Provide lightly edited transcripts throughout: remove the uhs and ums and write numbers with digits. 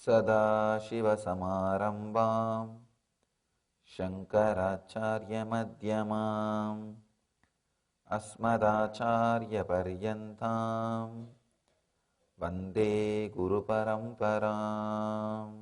सदाशिवसमारम्भां शङ्कराचार्यमध्यमाम् अस्मदाचार्यपर्यन्तां वन्दे गुरुपरम्पराम्.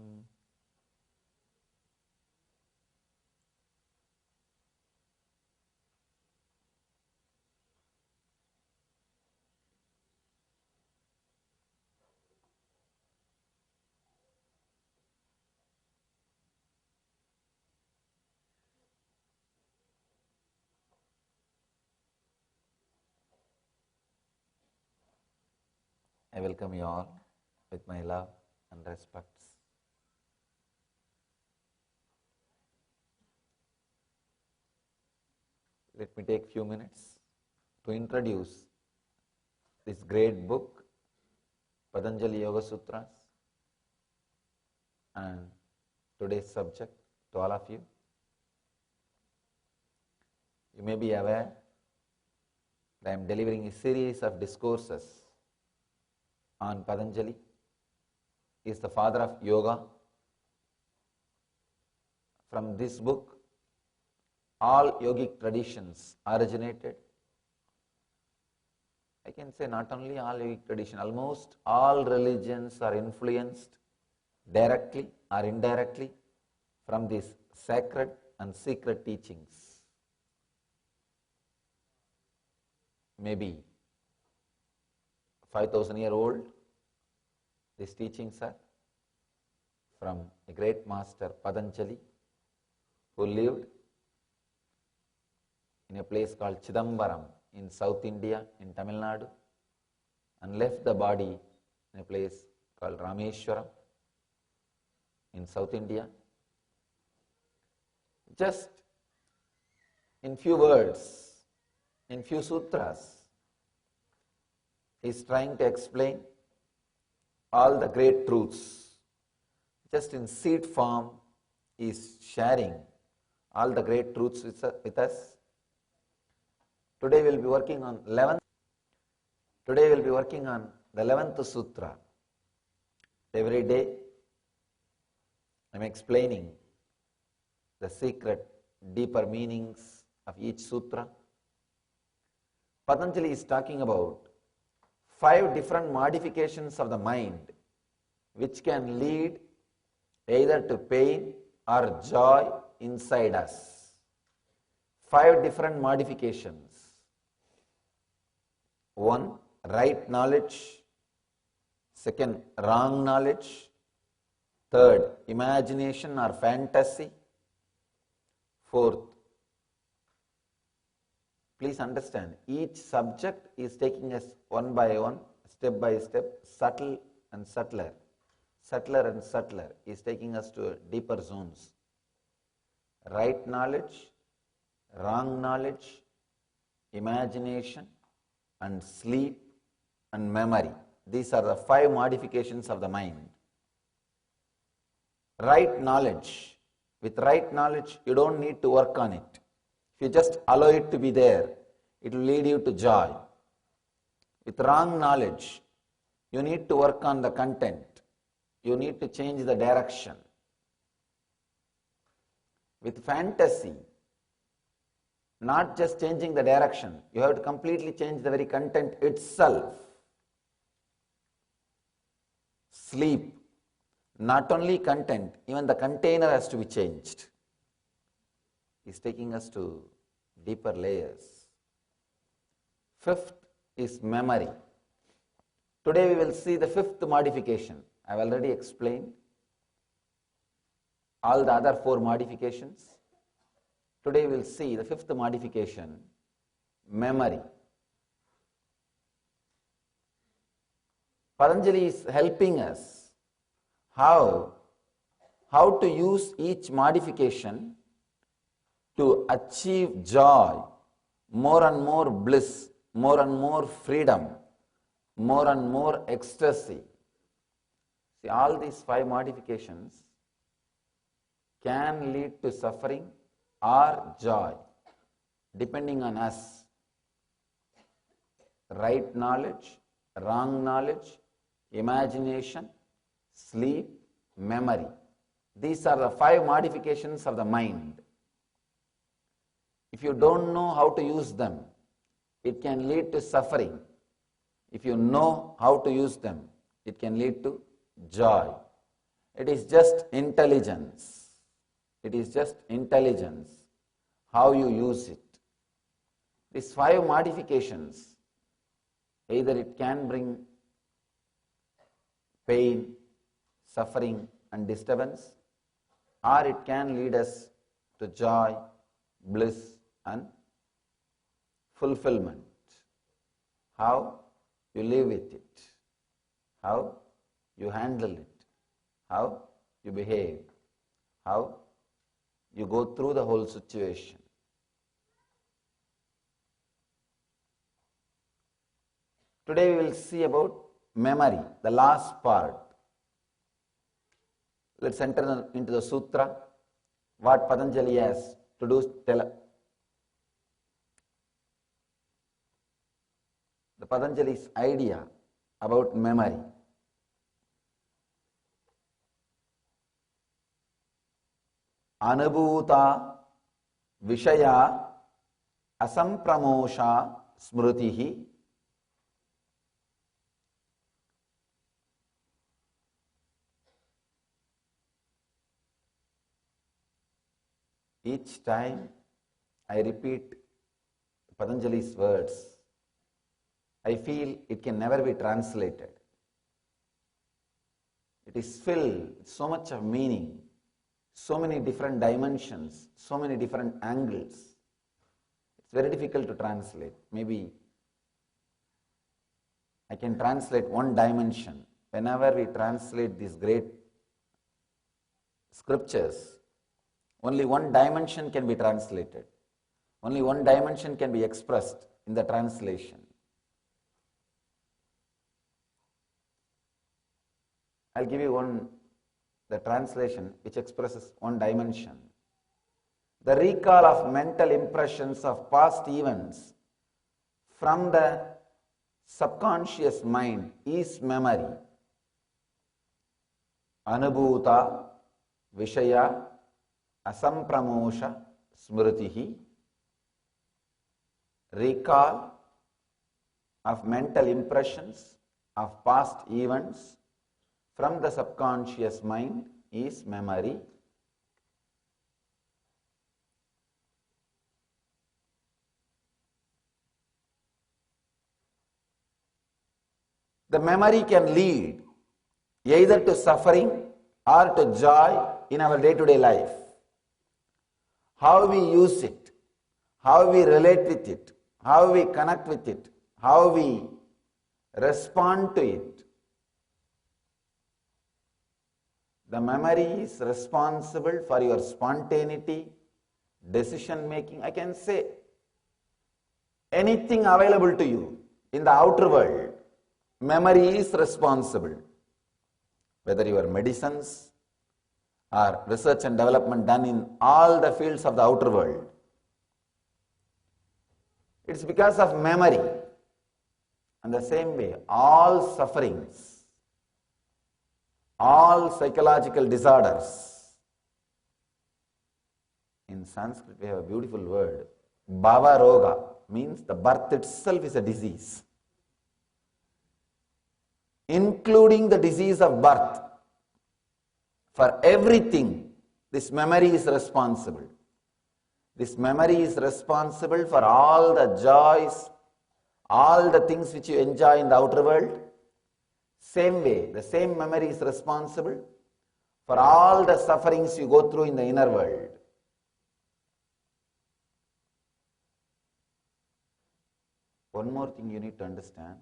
I welcome you all with my love and respects. Let me take few minutes to introduce this great book, Patanjali Yoga Sutras, and today's subject to all of you. You may be aware that I am delivering a series of discourses on Patanjali. He is the father of yoga. From this book, all yogic traditions originated. I can say not only all yogic traditions, almost all religions are influenced directly or indirectly from these sacred and secret teachings. Maybe 5,000 years old, these teachings are from a great master Patanjali, who lived in a place called Chidambaram in South India, in Tamil Nadu, and left the body in a place called Rameshwaram in South India. Just in few words, in few sutras, he is trying to explain all the great truths. Just in seed form, he is sharing all the great truths with us. Today we will be working on 11th. Today we will be working on the 11th sutra. Every day I am explaining the secret, deeper meanings of each sutra. Patanjali is talking about 5 different modifications of the mind which can lead either to pain or joy inside us. 5 different modifications. 1, right knowledge. 2, wrong knowledge. 3, imagination or fantasy. 4, please understand, each subject is taking us one by one, step by step, subtle and subtler. Subtler and subtler is taking us to deeper zones. Right knowledge, wrong knowledge, imagination and sleep and memory. These are the 5 modifications of the mind. Right knowledge. With right knowledge, you don't need to work on it. If you just allow it to be there, it will lead you to joy. With wrong knowledge, you need to work on the content. You need to change the direction. With fantasy, not just changing the direction, you have to completely change the very content itself. Sleep, not only content, even the container has to be changed. Is taking us to deeper layers. 5th is memory. Today we will see the 5th modification. I have already explained all the other 4 modifications. Today we will see the 5th modification, memory. Patanjali is helping us how to use each modification to achieve joy, more and more bliss, more and more freedom, more and more ecstasy. See, all these 5 modifications can lead to suffering or joy, depending on us. Right knowledge, wrong knowledge, imagination, sleep, memory. These are the 5 modifications of the mind. If you don't know how to use them, it can lead to suffering. If you know how to use them, it can lead to joy. It is just intelligence. It is just intelligence, how you use it. These 5 modifications, either it can bring pain, suffering and disturbance, or it can lead us to joy, bliss and fulfillment. How you live with it, how you handle it, how you behave, how you go through the whole situation. Today we will see about memory, the last part. Let's enter into the sutra, what Patanjali has to do, tell. The Patanjali's idea about memory. Anubhuta Vishaya Asampramosha Smrutihi. Each time I repeat Patanjali's words, I feel it can never be translated. It is filled with so much of meaning, so many different dimensions, so many different angles. It's very difficult to translate. Maybe I can translate one dimension. Whenever we translate these great scriptures, only one dimension can be translated. Only one dimension can be expressed in the translation. I'll give you the translation which expresses one dimension. The recall of mental impressions of past events from the subconscious mind is memory. Anubhuta Vishaya Asampramosha Smrutihi. Recall of mental impressions of past events from the subconscious mind is memory. The memory can lead either to suffering or to joy in our day-to-day life. How we use it, how we relate with it, how we connect with it, how we respond to it. The memory is responsible for your spontaneity, decision making. I can say anything available to you in the outer world, memory is responsible. Whether your medicines or research and development done in all the fields of the outer world, it's because of memory. And the same way, all sufferings, all psychological disorders. In Sanskrit we have a beautiful word, bhava roga, means the birth itself is a disease. Including the disease of birth. For everything, this memory is responsible. This memory is responsible for all the joys, all the things which you enjoy in the outer world. Same way, the same memory is responsible for all the sufferings you go through in the inner world. One more thing you need to understand.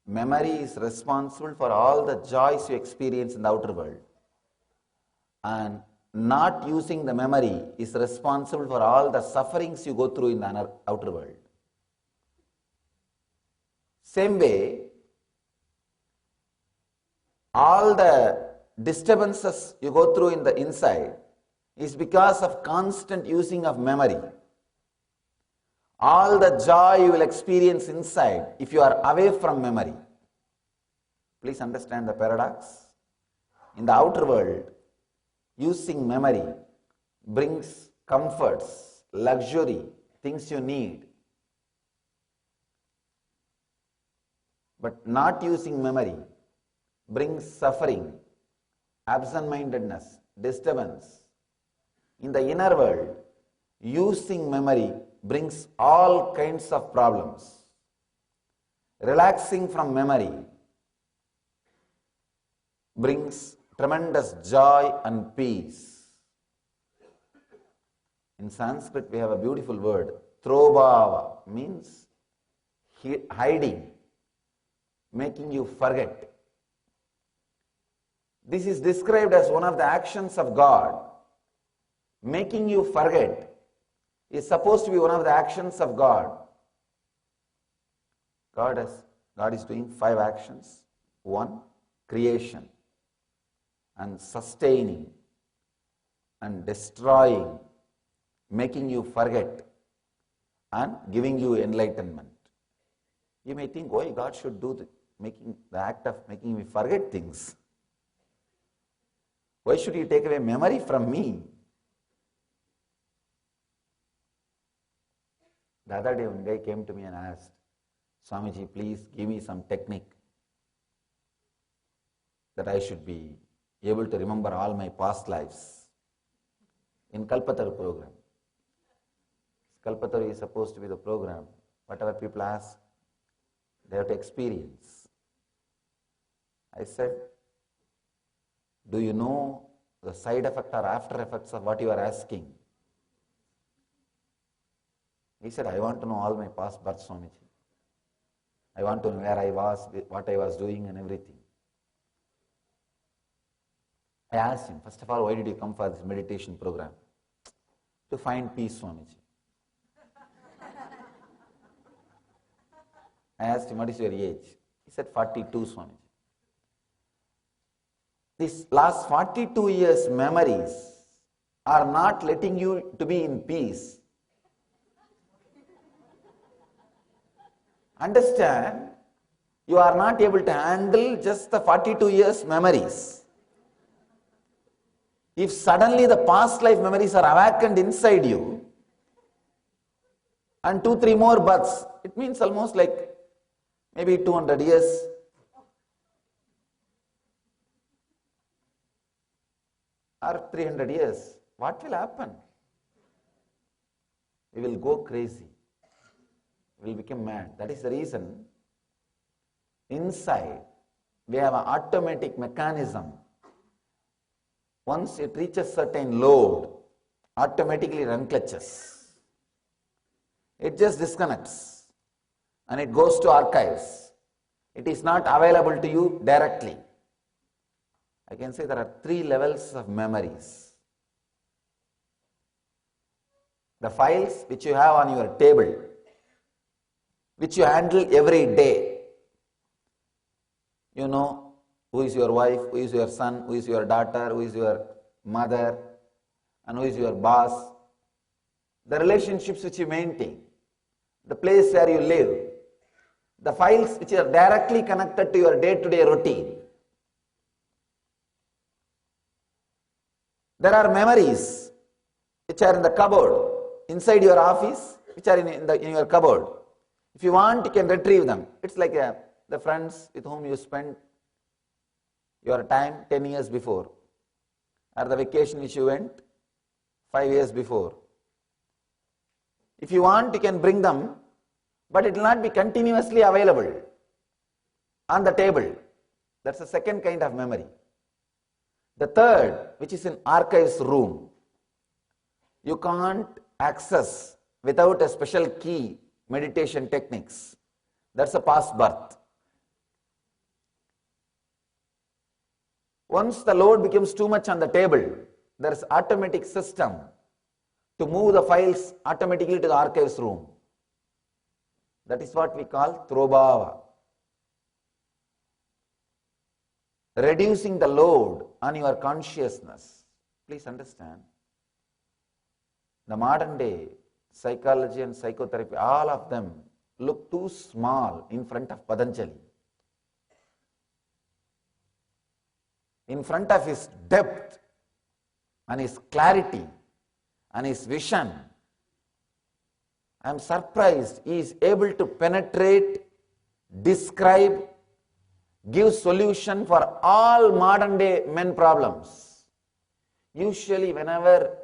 Memory is responsible for all the joys you experience in the outer world. And not using the memory is responsible for all the sufferings you go through in the outer world. Same way, all the disturbances you go through in the inside is because of constant using of memory. All the joy you will experience inside if you are away from memory. Please understand the paradox. In the outer world, using memory brings comforts, luxury, things you need. But not using memory brings suffering, absent-mindedness, disturbance. In the inner world, using memory brings all kinds of problems. Relaxing from memory brings tremendous joy and peace. In Sanskrit, we have a beautiful word, trobhava, means hiding, making you forget. This is described as one of the actions of God. Making you forget is supposed to be one of the actions of God. God is doing 5 actions. 1, creation, and sustaining, and destroying, making you forget, and giving you enlightenment. You may think, why God should do the act of making me forget things? Why should He take away memory from me? The other day, one guy came to me and asked, Swamiji, please give me some technique that I should be able to remember all my past lives. In Kalpataru program. Kalpataru is supposed to be the program. Whatever people ask, they have to experience. I said, do you know the side effect or after effects of what you are asking? He said, I want to know all my past births, Swamiji. I want to know where I was, what I was doing and everything. I asked him, first of all, why did you come for this meditation program? To find peace, Swamiji. I asked him, what is your age? He said, 42, Swamiji. These last 42 years' memories are not letting you to be in peace. Understand, you are not able to handle just the 42 years' memories. If suddenly the past life memories are awakened inside you, and 2-3 more births, it means almost like maybe 200 years. Or 300 years. What will happen? We will go crazy. We will become mad. That is the reason inside we have an automatic mechanism. Once it reaches certain load, automatically run clutches. It just disconnects and it goes to archives. It is not available to you directly. I can say there are 3 levels of memories. The files which you have on your table, which you handle every day. You know who is your wife, who is your son, who is your daughter, who is your mother, and who is your boss. The relationships which you maintain, the place where you live, the files which are directly connected to your day-to-day routine. There are memories which are in the cupboard, inside your office, which are in your cupboard. If you want, you can retrieve them. It's like the friends with whom you spent your time 10 years before, or the vacation which you went 5 years before. If you want, you can bring them, but it will not be continuously available on the table. That's the second kind of memory. The third, which is in archives room, you can't access without a special key meditation techniques. That's a past birth. Once the load becomes too much on the table, there is automatic system to move the files automatically to the archives room. That is what we call trobhava. Reducing the load on your consciousness. Please understand, the modern day psychology and psychotherapy, all of them look too small in front of Patanjali. in front of his depth and his clarity and his vision, I am surprised he is able to penetrate, describe, give solution for all modern day men problems. Usually whenever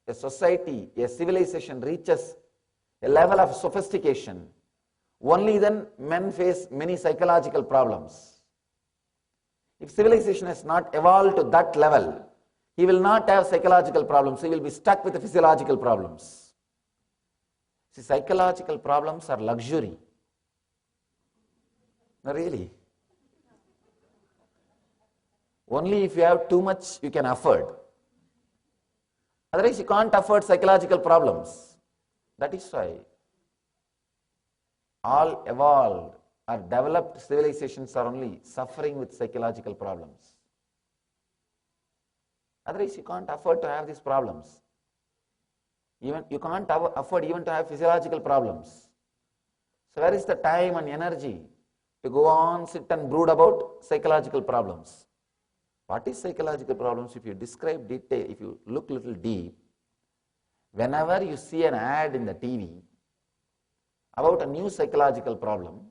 a society, a civilization reaches a level of sophistication, only then men face many psychological problems. If civilization has not evolved to that level, he will not have psychological problems, he will be stuck with the physiological problems. See, psychological problems are luxury. No, really. Only if you have too much you can afford. Otherwise you can't afford psychological problems. That is why all evolved or developed civilizations are only suffering with psychological problems. Otherwise you can't afford to have these problems. Even you can't afford even to have physiological problems. So where is the time and energy to go on, sit and brood about psychological problems? What is psychological problems? If you describe detail, if you look little deep, whenever you see an ad in the TV about a new psychological problem,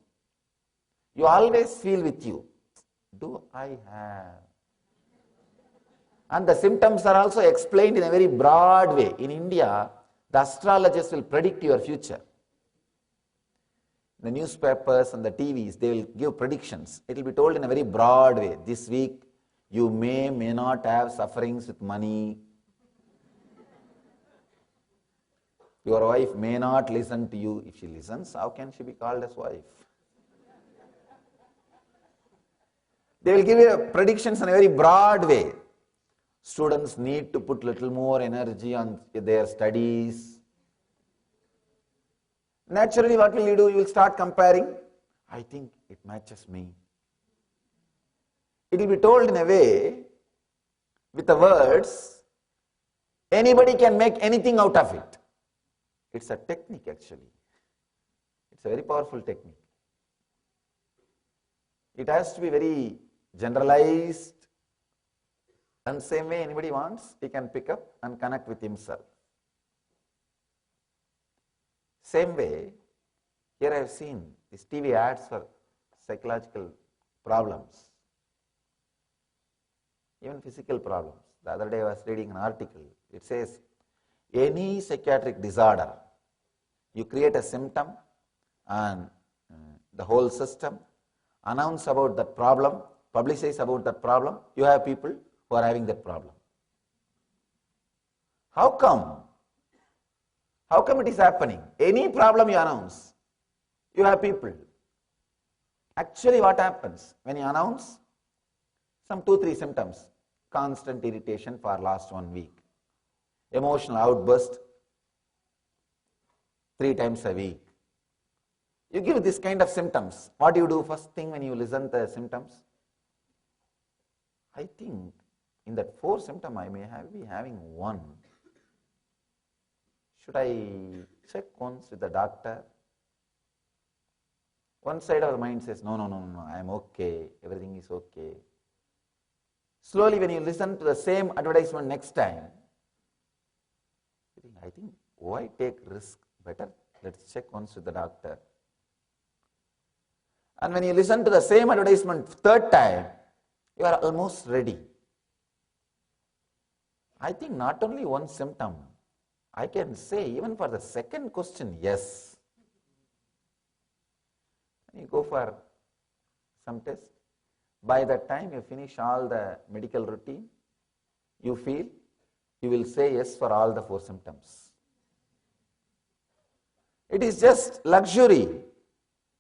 you always feel with you, do I have? And the symptoms are also explained in a very broad way. In India, the astrologers will predict your future. The newspapers and the TVs, they will give predictions. It will be told in a very broad way. This week, you may not have sufferings with money. Your wife may not listen to you. If she listens, how can she be called as wife? They will give you predictions in a very broad way. Students need to put little more energy on their studies. Naturally, what will you do? You will start comparing. I think it matches me. It will be told in a way, with the words, anybody can make anything out of it. It's a technique actually. It's a very powerful technique. It has to be very generalized, and same way anybody wants, he can pick up and connect with himself. Same way, here I have seen these TV ads for psychological problems, even physical problems. The other day I was reading an article. It says, any psychiatric disorder, you create a symptom and the whole system announce about that problem, publicize about that problem, you have people who are having that problem. How come? How come it is happening? Any problem you announce, you have people. Actually what happens when you announce some 2-3 symptoms? Constant irritation for last 1 week, emotional outburst 3 times a week. You give this kind of symptoms. What do you do first thing when you listen to the symptoms? I think in that 4 symptom I may be having 1. Should I check once with the doctor? One side of the mind says, no, I am okay, everything is okay. Slowly when you listen to the same advertisement next time, you think, I think, why take risk? Better, let's check once with the doctor. And when you listen to the same advertisement 3rd time, you are almost ready. I think not only 1 symptom, I can say even for the 2nd question, yes. You go for some test. By the time you finish all the medical routine, you feel you will say yes for all the 4 symptoms. It is just luxury.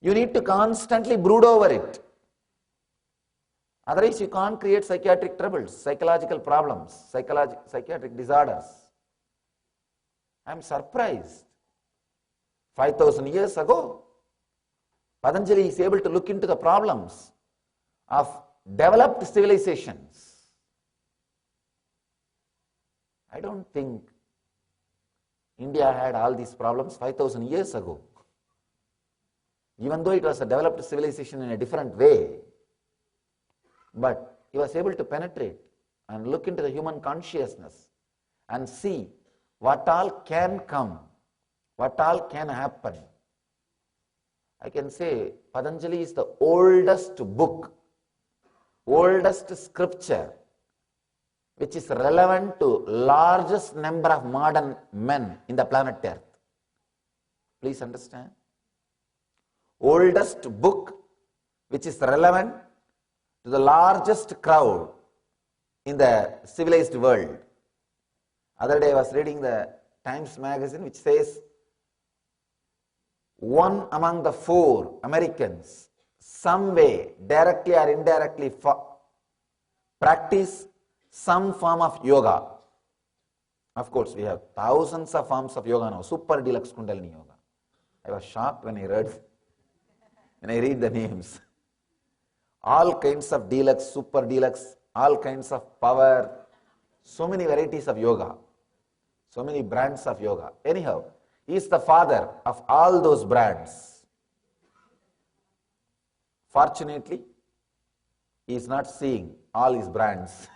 You need to constantly brood over it. Otherwise you can't create psychiatric troubles, psychological problems, psychiatric disorders. I am surprised. 5,000 years ago, Patanjali is able to look into the problems of developed civilizations. I don't think India had all these problems 5,000 years ago. Even though it was a developed civilization in a different way, but he was able to penetrate and look into the human consciousness and see what all can come, what all can happen. I can say Patanjali is the oldest book, oldest scripture which is relevant to largest number of modern men in the planet Earth. Please understand. Oldest book which is relevant to the largest crowd in the civilized world. Other day I was reading the Times magazine which says 1 among the 4 Americans some way, directly or indirectly, practice some form of yoga. Of course, we have thousands of forms of yoga now. Super Deluxe Kundalini Yoga. I was shocked when I read the names. All kinds of deluxe, super deluxe, all kinds of power, so many varieties of yoga, so many brands of yoga. Anyhow, he is the father of all those brands. Fortunately, he is not seeing all his brands.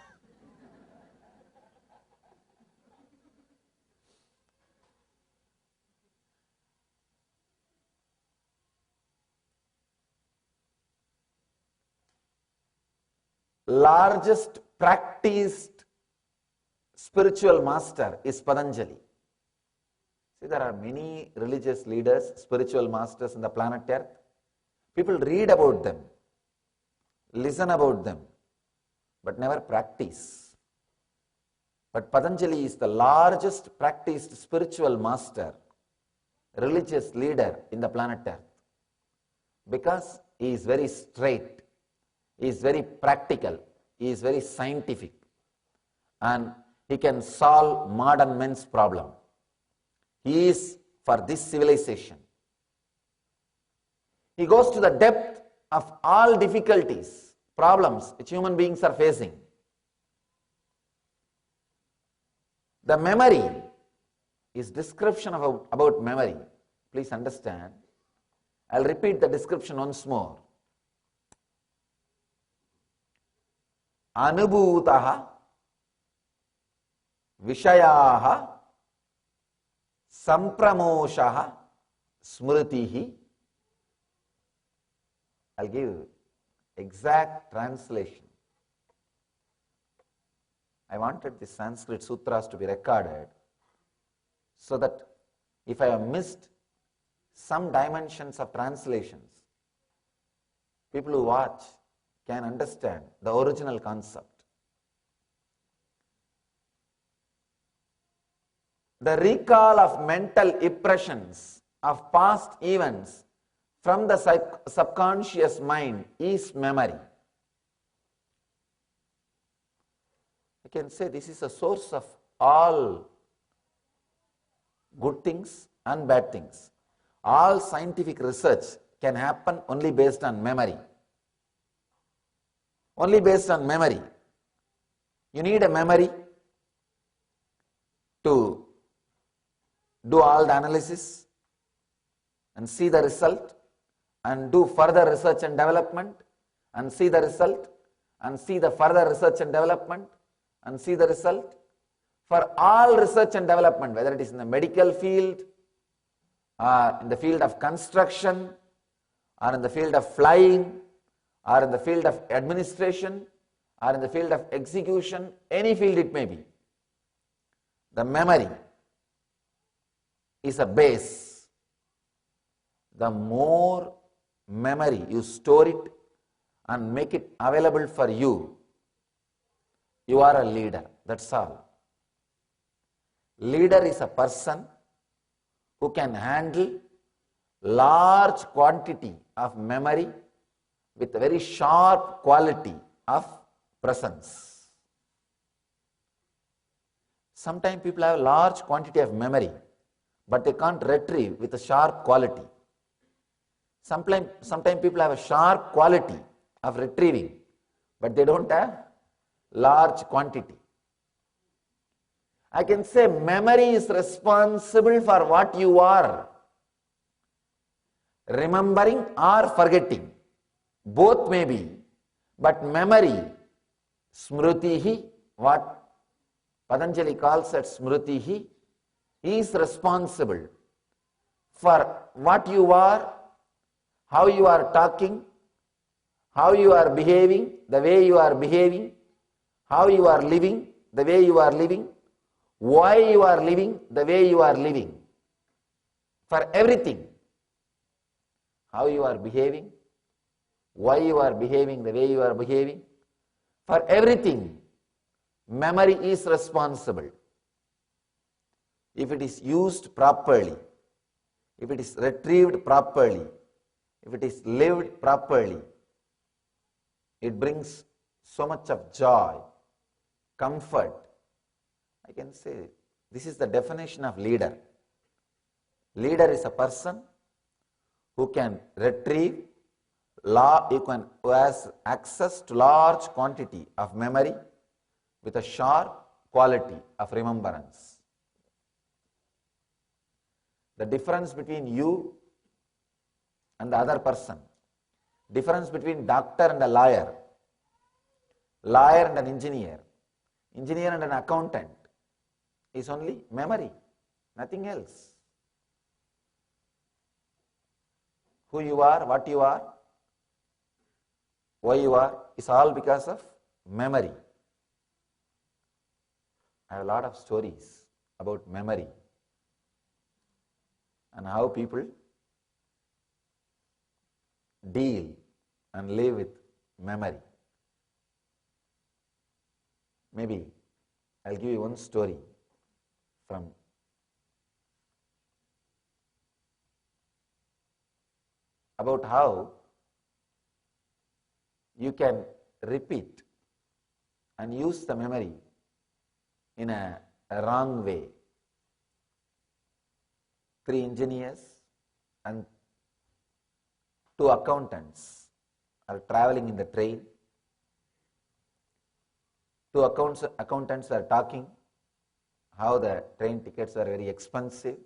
Largest practiced spiritual master is Patanjali. See, there are many religious leaders, spiritual masters in the planet Earth. People read about them, listen about them, but never practice. But Patanjali is the largest practiced spiritual master, religious leader in the planet Earth, because he is very straight. He is very practical, he is very scientific, and he can solve modern men's problem. He is for this civilization. He goes to the depth of all difficulties, problems which human beings are facing. The memory is description about memory. Please understand. I'll repeat the description once more. Anubhutaha Vishayaha Sampramoshaha Smritihi. I'll give exact translation. I wanted the Sanskrit sutras to be recorded so that if I have missed some dimensions of translations, people who watch can understand the original concept. The recall of mental impressions of past events from the subconscious mind is memory. I can say this is a source of all good things and bad things. All scientific research can happen only based on memory. Only based on memory. You need a memory to do all the analysis and see the result and do further research and development and see the result and see the further research and development and see the result. For all research and development, whether it is in the medical field, or in the field of construction, or in the field of flying, or in the field of administration, or in the field of execution, any field it may be, the memory is a base. The more memory you store it and make it available for you, you are a leader. That's all. Leader is a person who can handle large quantity of memory with a very sharp quality of presence. Sometimes people have a large quantity of memory, but they can't retrieve with a sharp quality. Sometimes people have a sharp quality of retrieving, but they don't have large quantity. I can say memory is responsible for what you are, remembering or forgetting. Both may be, but memory, smritihi, what Patanjali calls as Smritihi, is responsible for what you are, how you are talking, how you are behaving, the way you are behaving, how you are living, the way you are living, why you are living, the way you are living. For everything, how you are behaving, why you are behaving, the way you are behaving, for everything, memory is responsible. If it is used properly, if it is retrieved properly, if it is lived properly, it brings so much of joy, comfort. I can say this is the definition of leader. Leader is a person who can retrieve, who has access to large quantity of memory with a sharp quality of remembrance. The difference between you and the other person, difference between doctor and a lawyer, lawyer and an engineer, engineer and an accountant is only memory, nothing else. Who you are, what you are, why you are, is all because of memory. I have a lot of stories about memory and how people deal and live with memory. Maybe I'll give you one story from about how you can repeat and use the memory in a wrong way. 3 engineers and 2 accountants are traveling in the train. 2 accountants are talking how the train tickets are very expensive.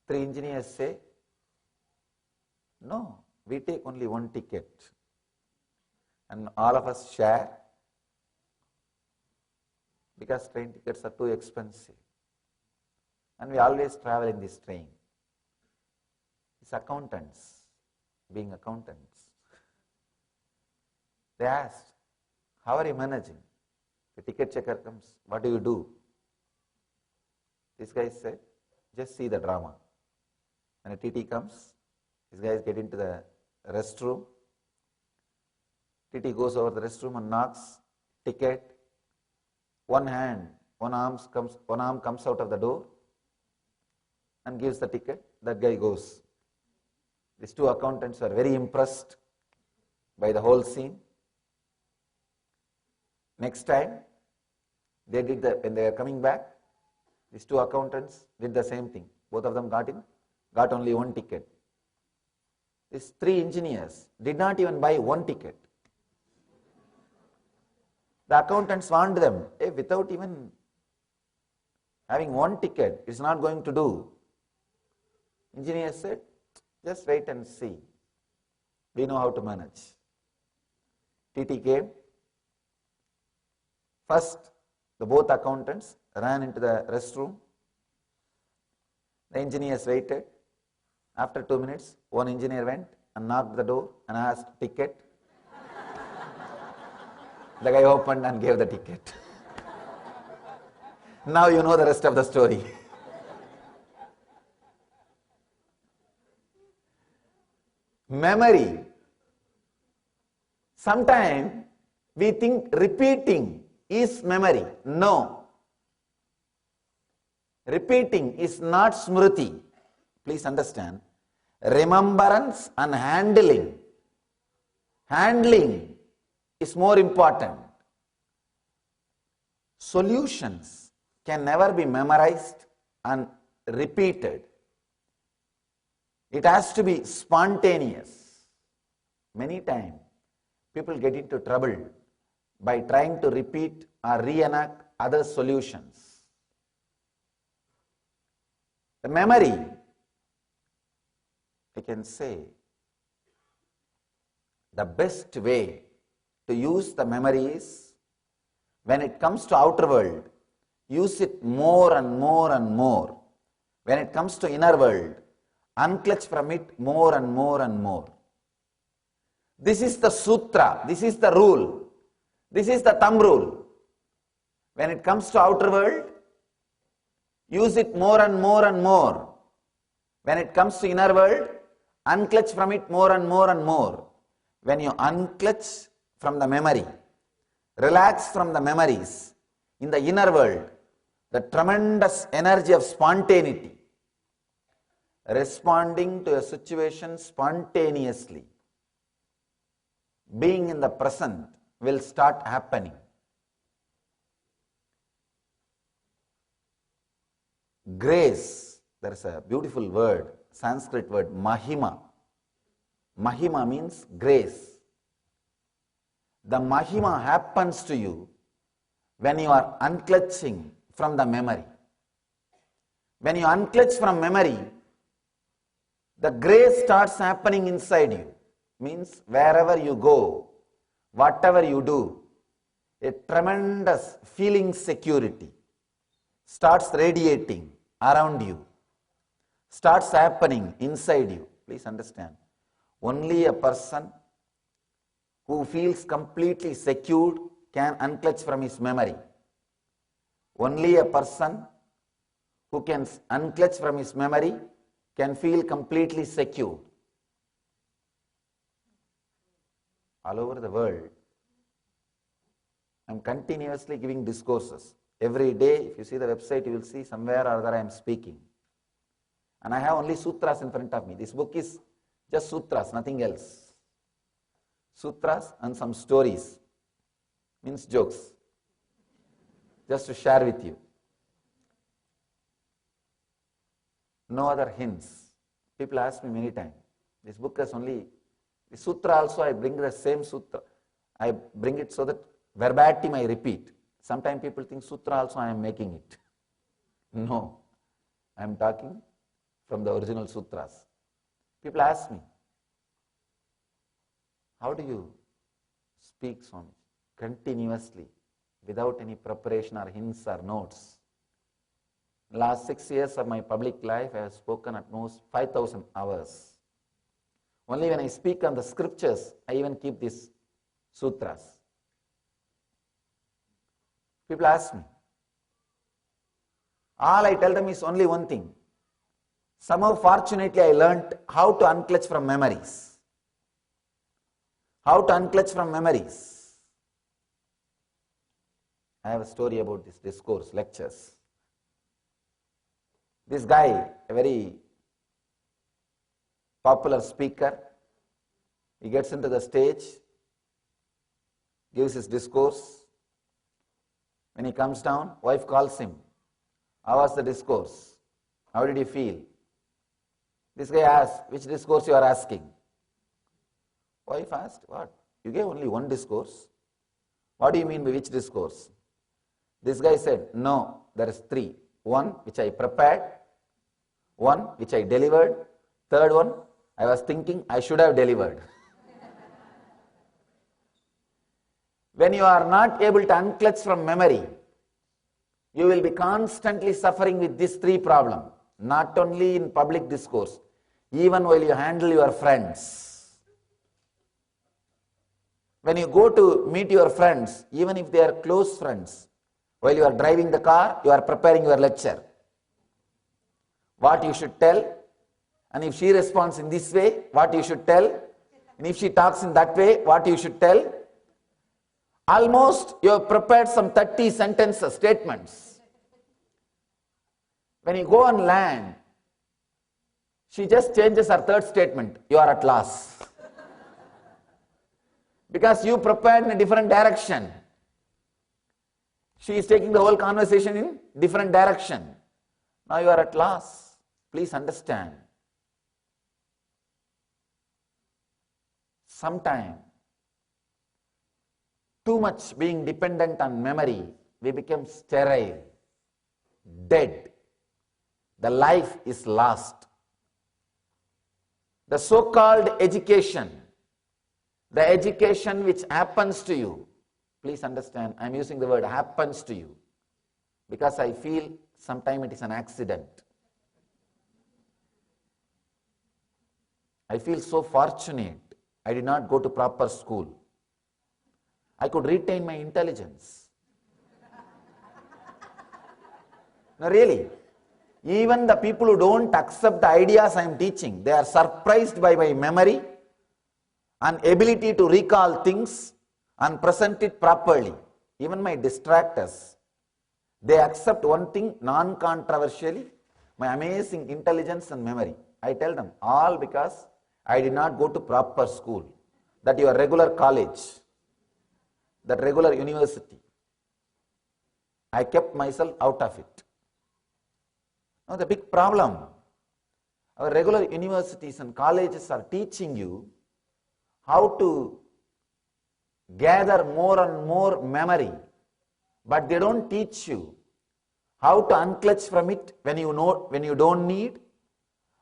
3 engineers say, no, we take only 1 ticket and all of us share because train tickets are too expensive and we always travel in this train. These accountants, being accountants, they asked, how are you managing? The ticket checker comes, what do you do? This guy said, just see the drama. When a TT comes, these guys get into the restroom. TT goes over the restroom and knocks, ticket. One arm comes out of the door and gives the ticket. That guy goes. These 2 accountants were very impressed by the whole scene. Next time, when they were coming back, these 2 accountants did the same thing. Both of them got only 1 ticket. These 3 engineers did not even buy 1 ticket. The accountants warned them, hey, without even having 1 ticket, it's not going to do. Engineers said, just wait and see. We know how to manage. TT came. First, the both accountants ran into the restroom. The engineers waited. After 2 minutes, one engineer went and knocked the door and asked ticket. The guy opened and gave the ticket. Now you know the rest of the story. Memory. Sometimes we think repeating is memory. No. Repeating is not smriti. Please understand. Remembrance and handling. Handling is more important. Solutions can never be memorized and repeated. It has to be spontaneous. Many times, people get into trouble by trying to repeat or reenact other solutions. The memory, I can say, the best way to use the memory is When it comes to outer world, use it more and more and more. When it comes to inner world, unclutch from it more and more and more. This is the sutra, this is the rule, this is the thumb rule. When it comes to outer world, use it more and more and more. When it comes to inner world, unclutch from it more and more and more. When you unclutch from the memory, relax from the memories, in the inner world, the tremendous energy of spontaneity, responding to a situation spontaneously, being in the present will start happening. Grace, there is a beautiful word, Sanskrit word, mahima. Mahima means grace. The mahima happens to you when you are unclutching from the memory. When you unclutch from memory, the grace starts happening inside you. Means wherever you go, whatever you do, a tremendous feeling security starts radiating around you, starts happening inside you. Please understand, only a person who feels completely secured can unclutch from his memory. Only a person who can unclutch from his memory can feel completely secure. All over the world, I am continuously giving discourses. Every day, if you see the website, you will see somewhere or other I am speaking. And I have only sutras in front of me. This book is just sutras, nothing else. Sutras and some stories, means jokes, just to share with you. No other hints. People ask me many times. This book has only, the sutra also I bring the same sutra. I bring it so that verbatim I repeat. Sometimes people think sutra also I am making it. No, I am talking from the original sutras. People ask me, how do you speak, Swami, continuously, without any preparation or hints or notes? Last 6 years of my public life, I have spoken at most 5,000 hours. Only when I speak on the scriptures, I even keep these sutras. People ask me. All I tell them is only one thing. Somehow, fortunately, I learnt how to unclutch from memories. How to unclutch from memories. I have a story about this discourse, lectures. This guy, a very popular speaker, he gets into the stage, gives his discourse. When he comes down, wife calls him. How was the discourse? How did you feel? This guy asked, which discourse you are asking? Wife asked, what? You gave only one discourse. What do you mean by which discourse? This guy said, no, there is 3. One which I prepared, one which I delivered, third one I was thinking I should have delivered. When you are not able to unclutch from memory, you will be constantly suffering with these 3 problems, not only in public discourse, even while you handle your friends. When you go to meet your friends, even if they are close friends, while you are driving the car, you are preparing your lecture. What you should tell, and if she responds in this way, what you should tell, and if she talks in that way, what you should tell. Almost you have prepared some 30 sentences, statements. When you go on land, she just changes her third statement, you are at loss. Because you prepared in a different direction. She is taking the whole conversation in different direction. Now you are at loss. Please understand. Sometimes, too much being dependent on memory, we become sterile, dead. The life is lost. The so-called education, the education which happens to you, Please understand, I am using the word happens to you because I feel sometimes it is an accident. I feel so fortunate. I did not go to proper school. I could retain my intelligence. No, really. Even the people who don't accept the ideas I am teaching, they are surprised by my memory and ability to recall things and present it properly. Even my distractors, they accept one thing non-controversially, my amazing intelligence and memory. I tell them, all because I did not go to proper school, that your regular college, that regular university. I kept myself out of it. Now the big problem, our regular universities and colleges are teaching you how to gather more and more memory, but they don't teach you how to unclutch from it when you don't need,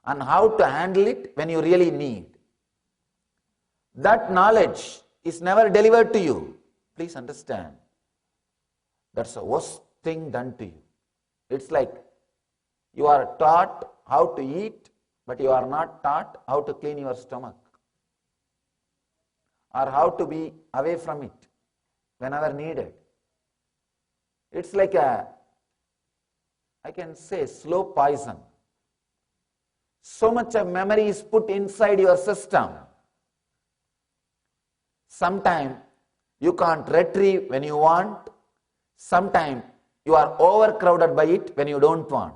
and how to handle it when you really need. That knowledge is never delivered to you. Please understand. That's the worst thing done to you. It's like you are taught how to eat, but you are not taught how to clean your stomach, or how to be away from it whenever needed. It's like I can say, slow poison. So much of memory is put inside your system. Sometimes you can't retrieve when you want. Sometimes you are overcrowded by it when you don't want.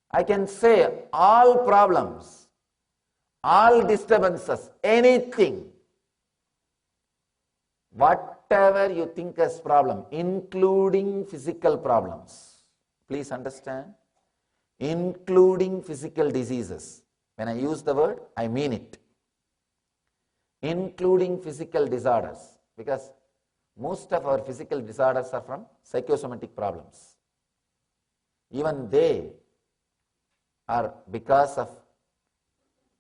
I can say all problems, all disturbances, anything, whatever you think as problem, including physical problems. Please understand, including physical diseases. When I use the word, I mean it. Including physical disorders, because most of our physical disorders are from psychosomatic problems. Even they are because of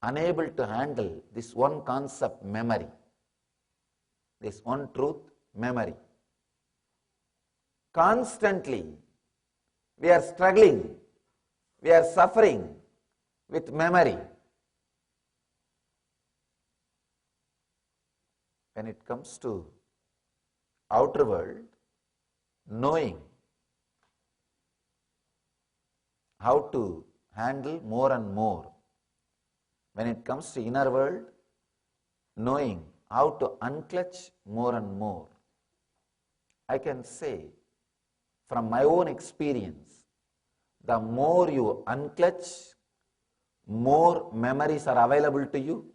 unable to handle this one concept, memory, this one truth, memory. Constantly we are struggling, we are suffering with memory. When it comes to outer world, knowing how to handle more and more. When it comes to inner world, knowing how to unclutch more and more. I can say from my own experience, the more you unclutch, more memories are available to you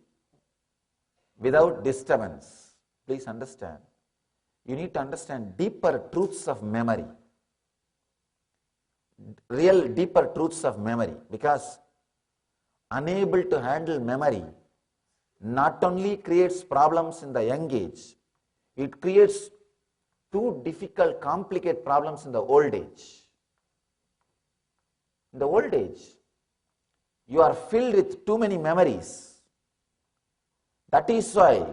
without disturbance. Please understand. You need to understand deeper truths of memory. Real deeper truths of memory, because unable to handle memory not only creates problems in the young age, it creates too difficult, complicated problems in the old age. In the old age, you are filled with too many memories. That is why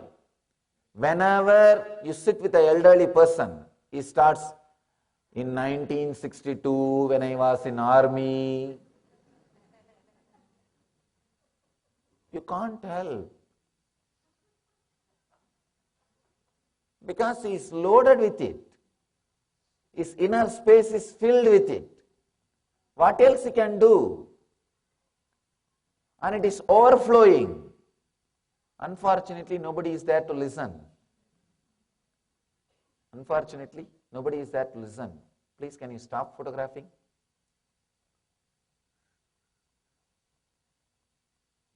whenever you sit with an elderly person, he starts, in 1962 when I was in army. You can't help. Because he is loaded with it. His inner space is filled with it. What else he can do? And it is overflowing. Unfortunately, nobody is there to listen. Unfortunately, nobody is there to listen. Please, can you stop photographing?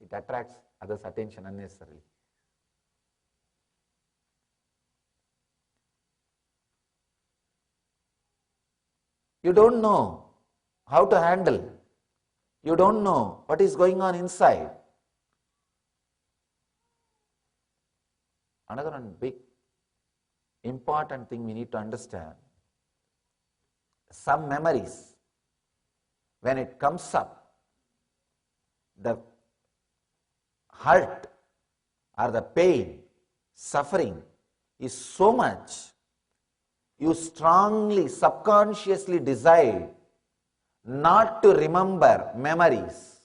It attracts others' attention unnecessarily. You don't know how to handle. You don't know what is going on inside. Another one big important thing we need to understand. Some memories, when it comes up, the hurt or the pain, suffering is so much, you strongly, subconsciously decide not to remember memories,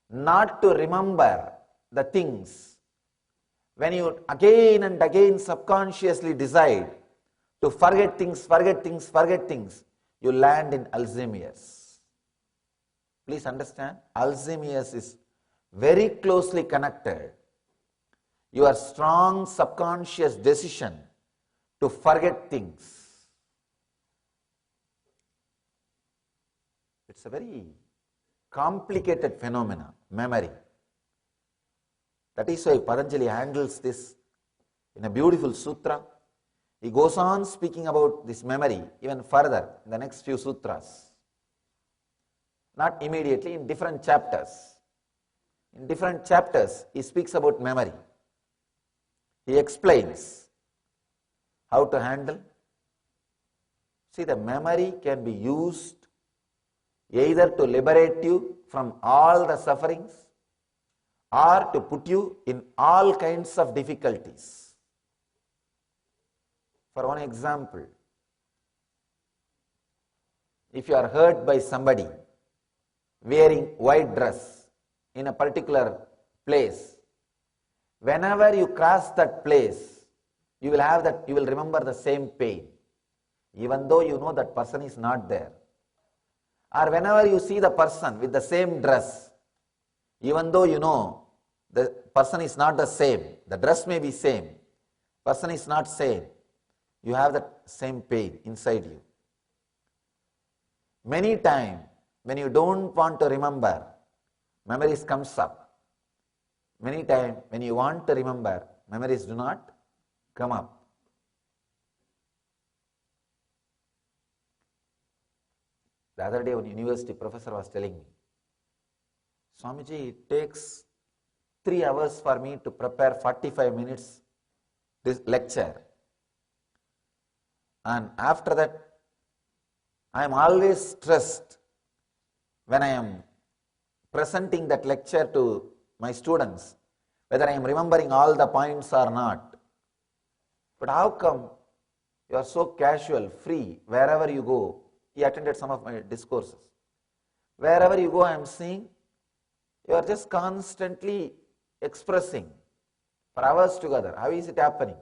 not to remember the things. When you again and again subconsciously decide to forget things, you land in Alzheimer's. Please understand, Alzheimer's is very closely connected. Your strong subconscious decision to forget things. It's a very complicated phenomena, memory. That is why Patanjali handles this in a beautiful sutra. He goes on speaking about this memory even further in the next few sutras. Not immediately, in different chapters. In different chapters, he speaks about memory. He explains how to handle. See, the memory can be used either to liberate you from all the sufferings or to put you in all kinds of difficulties. For one example, if you are hurt by somebody wearing white dress in a particular place, whenever you cross that place, you will remember the same pain, even though you know that person is not there. Or whenever you see the person with the same dress, even though you know the person is not the same, the dress may be same, person is not same, you have that same pain inside you. Many times, when you don't want to remember, memories comes up. Many times, when you want to remember, memories do not come up. The other day, one university professor was telling me, Swamiji, it takes 3 hours for me to prepare 45 minutes this lecture. And after that, I am always stressed when I am presenting that lecture to my students, whether I am remembering all the points or not. But how come you are so casual, free, wherever you go? He attended some of my discourses. Wherever you go, I am seeing you are just constantly expressing for hours together. How is it happening?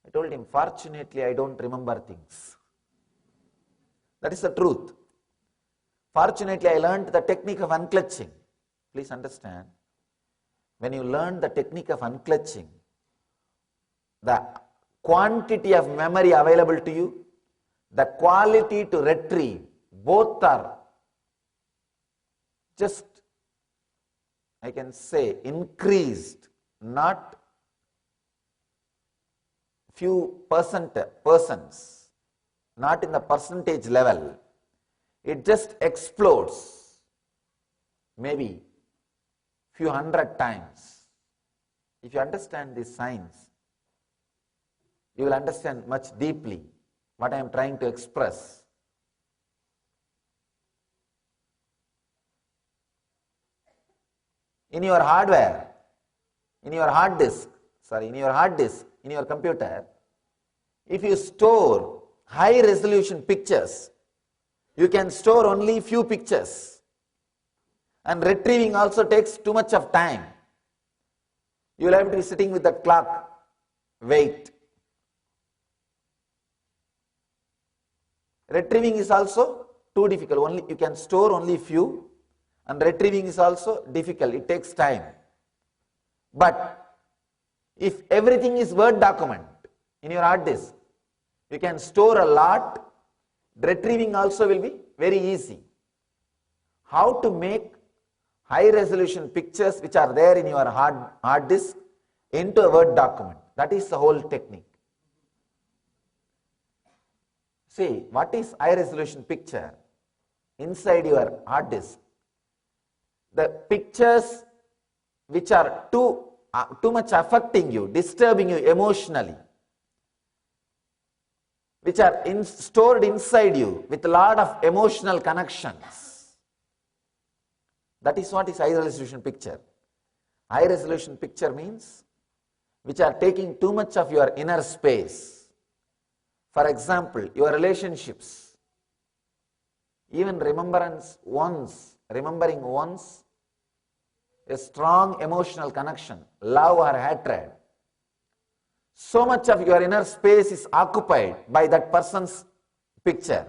I told him, fortunately, I don't remember things. That is the truth. Fortunately, I learned the technique of unclutching. Please understand, when you learn the technique of unclutching, the quantity of memory available to you, the quality to retrieve, both are just, I can say, increased, not few persons, not in the percentage level. It just explodes, maybe few hundred times. If you understand this science, you will understand much deeply what I am trying to express. In your hardware, in your hard disk, in your computer, if you store high resolution pictures, you can store only few pictures, and retrieving also takes too much of time. You will have to be sitting with the clock, wait. Retrieving is also too difficult. You can store only few, and retrieving is also difficult. It takes time. But if everything is Word document in your hard disk, you can store a lot. Retrieving also will be very easy. How to make high resolution pictures which are there in your hard disk into a Word document? That is the whole technique. See, what is high resolution picture? Inside your hard disk, the pictures which are too much affecting you, disturbing you emotionally, which are stored inside you with a lot of emotional connections. That is what is high resolution picture. High resolution picture means which are taking too much of your inner space. For example, your relationships, even remembering once a strong emotional connection, love or hatred. So much of your inner space is occupied by that person's picture.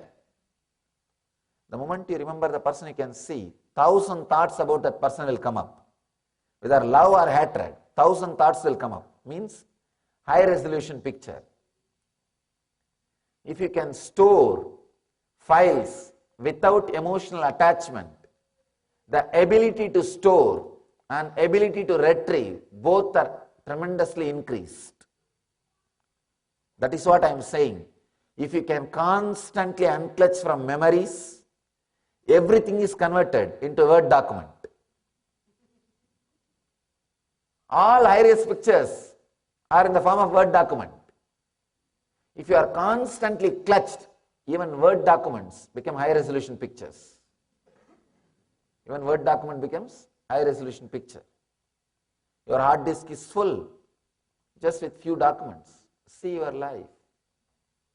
The moment you remember the person, you can see 1,000 thoughts about that person will come up. Whether love or hatred, 1,000 thoughts will come up. Means high resolution picture. If you can store files without emotional attachment, the ability to store and ability to retrieve both are tremendously increased. That is what I am saying. If you can constantly unclutch from memories, everything is converted into a Word document. All high-res pictures are in the form of Word document. If you are constantly clutched, even Word documents become high-resolution pictures. Even Word document becomes high-resolution picture. Your hard disk is full just with few documents. See your life.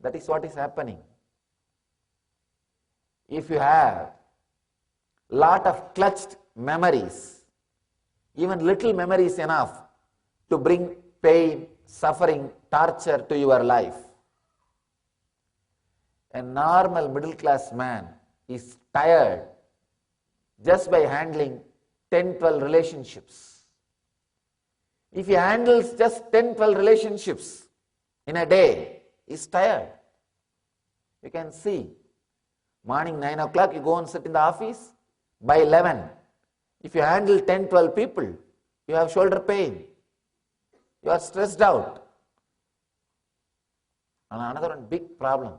That is what is happening. If you have lot of clutched memories, even little memory is enough to bring pain, suffering, torture to your life. A normal middle class man is tired just by handling 10-12 relationships. If he handles just 10-12 relationships in a day, he is tired. You can see, morning 9 o'clock you go and sit in the office, by 11, if you handle 10-12 people, you have shoulder pain, you are stressed out. And another one big problem,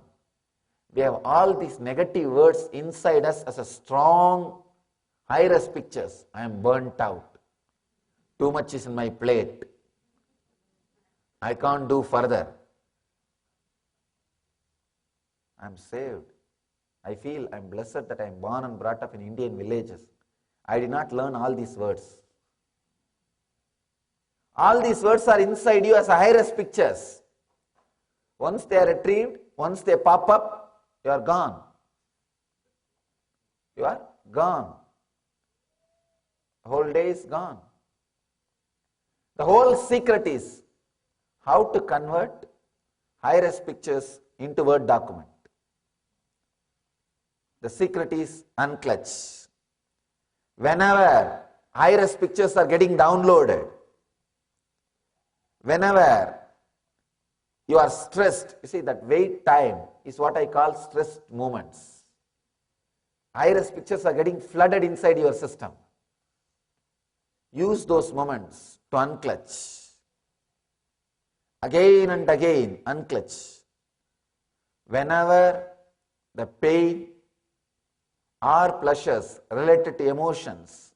we have all these negative words inside us as a strong high-res pictures. I am burnt out. Too much is in my plate. I can't do further. I am saved. I feel I am blessed that I am born and brought up in Indian villages. I did not learn all these words. All these words are inside you as a high-res pictures. Once they are retrieved, once they pop up, you are gone. You are gone. The whole day is gone. The whole secret is how to convert high-res pictures into Word document. The secret is unclutch. Whenever high-res pictures are getting downloaded, whenever you are stressed, you see that wait time is what I call stressed moments. High-res pictures are getting flooded inside your system. Use those moments to unclutch. Again and again, unclutch. Whenever the pain or pleasures related to emotions,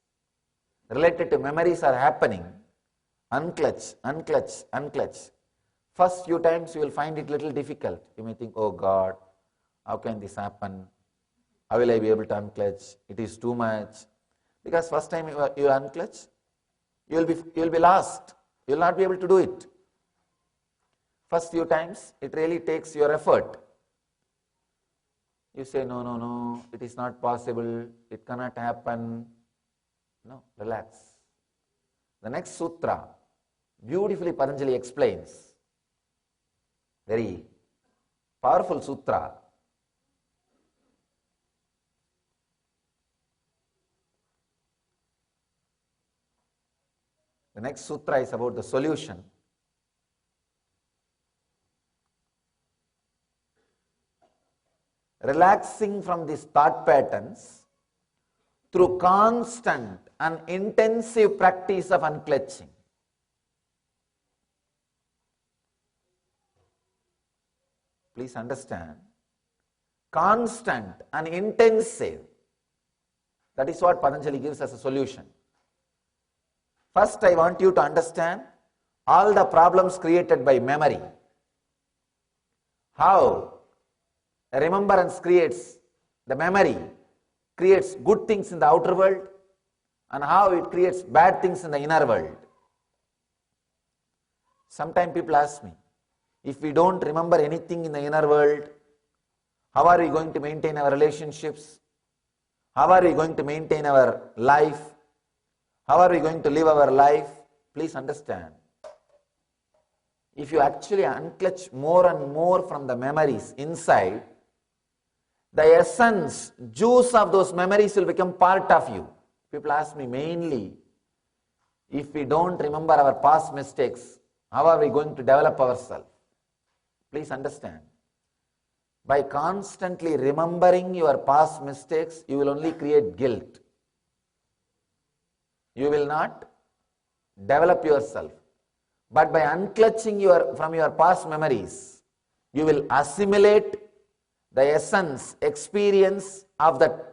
related to memories are happening, unclutch, unclutch, unclutch. First few times you will find it little difficult. You may think, oh God, how can this happen? How will I be able to unclutch? It is too much. Because first time you unclutch, you will be lost. You will not be able to do it. First few times, it really takes your effort. You say, no, it is not possible, it cannot happen. No, relax. The next sutra, beautifully Patanjali explains. Very powerful sutra. The next sutra is about the solution. Relaxing from these thought patterns through constant and intensive practice of unclutching. Please understand, constant and intensive, that is what Patanjali gives as a solution. First, I want you to understand all the problems created by memory. How remembrance creates, the memory creates good things in the outer world and how it creates bad things in the inner world. Sometimes people ask me, if we don't remember anything in the inner world, how are we going to maintain our relationships? How are we going to maintain our life? How are we going to live our life? Please understand. If you actually unclutch more and more from the memories inside, the essence, juice of those memories will become part of you. People ask me mainly, if we don't remember our past mistakes, how are we going to develop ourselves? Please understand. By constantly remembering your past mistakes, you will only create guilt. You will not develop yourself. But by unclutching from your past memories, you will assimilate the essence, experience of the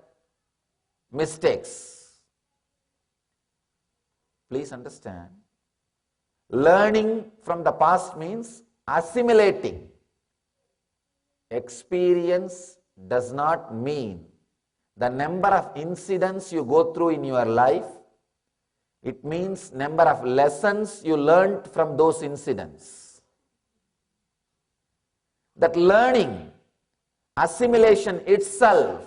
mistakes. Please understand. Learning from the past means assimilating. Experience does not mean the number of incidents you go through in your life. It means number of lessons you learned from those incidents. That learning, assimilation itself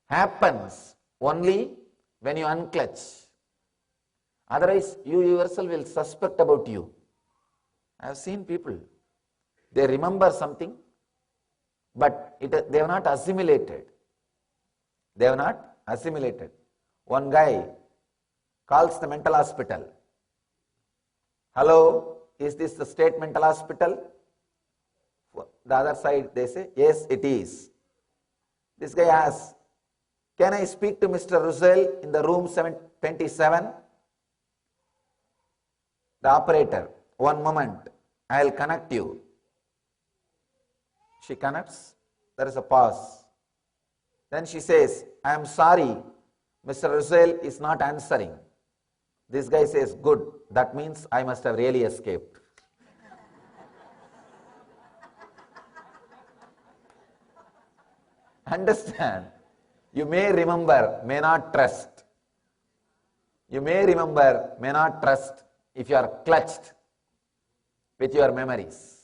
happens only when you unclutch. Otherwise, you yourself will suspect about you. I have seen people, they remember something, but they have not assimilated. They have not assimilated. One guy calls the mental hospital. Hello, is this the state mental hospital? The other side, they say, yes, it is. This guy asks, can I speak to Mr. Russell in the room 727? The operator, one moment, I will connect you. She connects, there is a pause. Then she says, I am sorry, Mr. Russell is not answering. This guy says, good, that means I must have really escaped. Understand? You may remember, may not trust. You may remember, may not trust if you are clutched with your memories.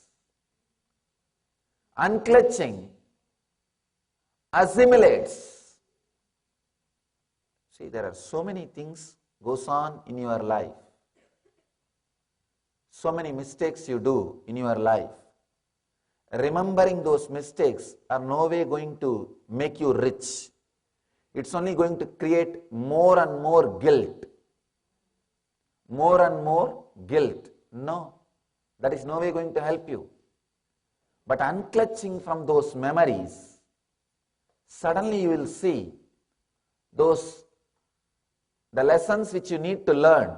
Unclutching assimilates. See, there are so many things goes on in your life. So many mistakes you do in your life. Remembering those mistakes are no way going to make you rich. It's only going to create more and more guilt. More and more guilt. No, that is no way going to help you. But unclutching from those memories, suddenly you will see the lessons which you need to learn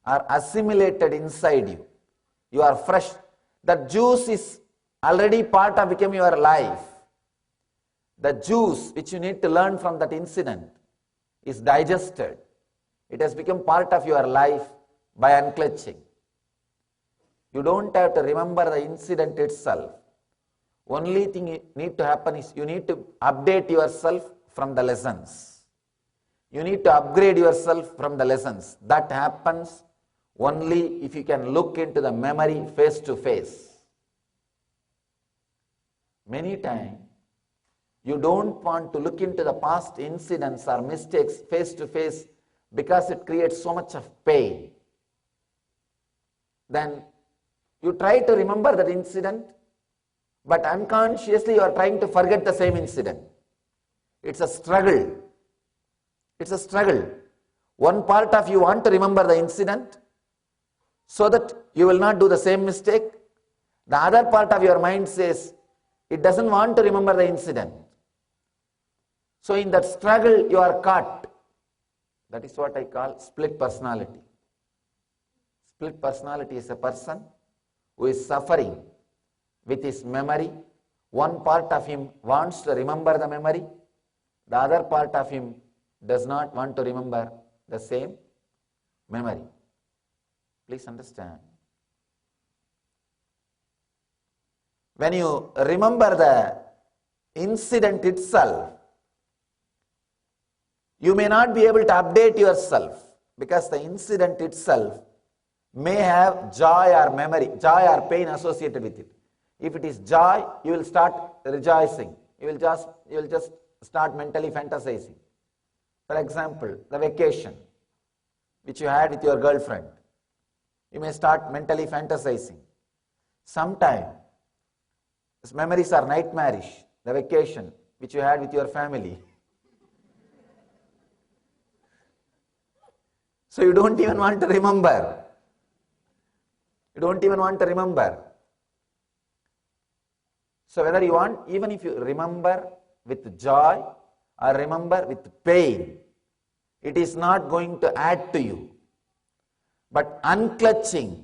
are assimilated inside you. You are fresh. That juice is already part of becoming your life. The juice which you need to learn from that incident is digested. It has become part of your life by unclutching. You don't have to remember the incident itself. Only thing you need to happen is you need to update yourself from the lessons. You need to upgrade yourself from the lessons. That happens only if you can look into the memory face to face. Many times, you don't want to look into the past incidents or mistakes face to face because it creates so much of pain. Then you try to remember that incident, but unconsciously you are trying to forget the same incident. It's a struggle. It's a struggle. One part of you want to remember the incident so that you will not do the same mistake. The other part of your mind says it doesn't want to remember the incident. So in that struggle you are caught. That is what I call split personality. Split personality is a person who is suffering with his memory. One part of him wants to remember the memory. The other part of him does not want to remember the same memory. Please understand. When you remember the incident itself, you may not be able to update yourself because the incident itself may have joy or memory, joy or pain associated with it. If it is joy, you will start rejoicing. You will just start mentally fantasizing. For example, the vacation which you had with your girlfriend, you may start mentally fantasizing. Sometimes these memories are nightmarish. The vacation which you had with your family. So you don't even want to remember. You don't even want to remember. So whether you want, even if you remember with joy or remember with pain, it is not going to add to you. But unclutching,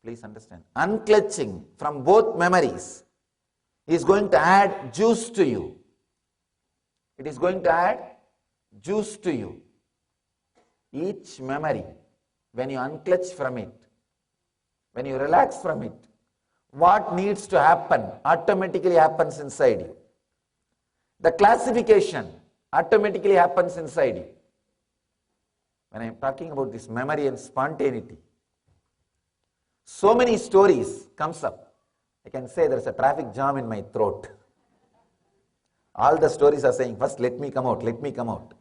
please understand, unclutching from both memories is going to add juice to you. It is going to add juice to you. Each memory, when you unclutch from it, when you relax from it, what needs to happen automatically happens inside you. The classification automatically happens inside you. When I am talking about this memory and spontaneity, so many stories comes up. I can say there is a traffic jam in my throat. All the stories are saying, first let me come out, let me come out.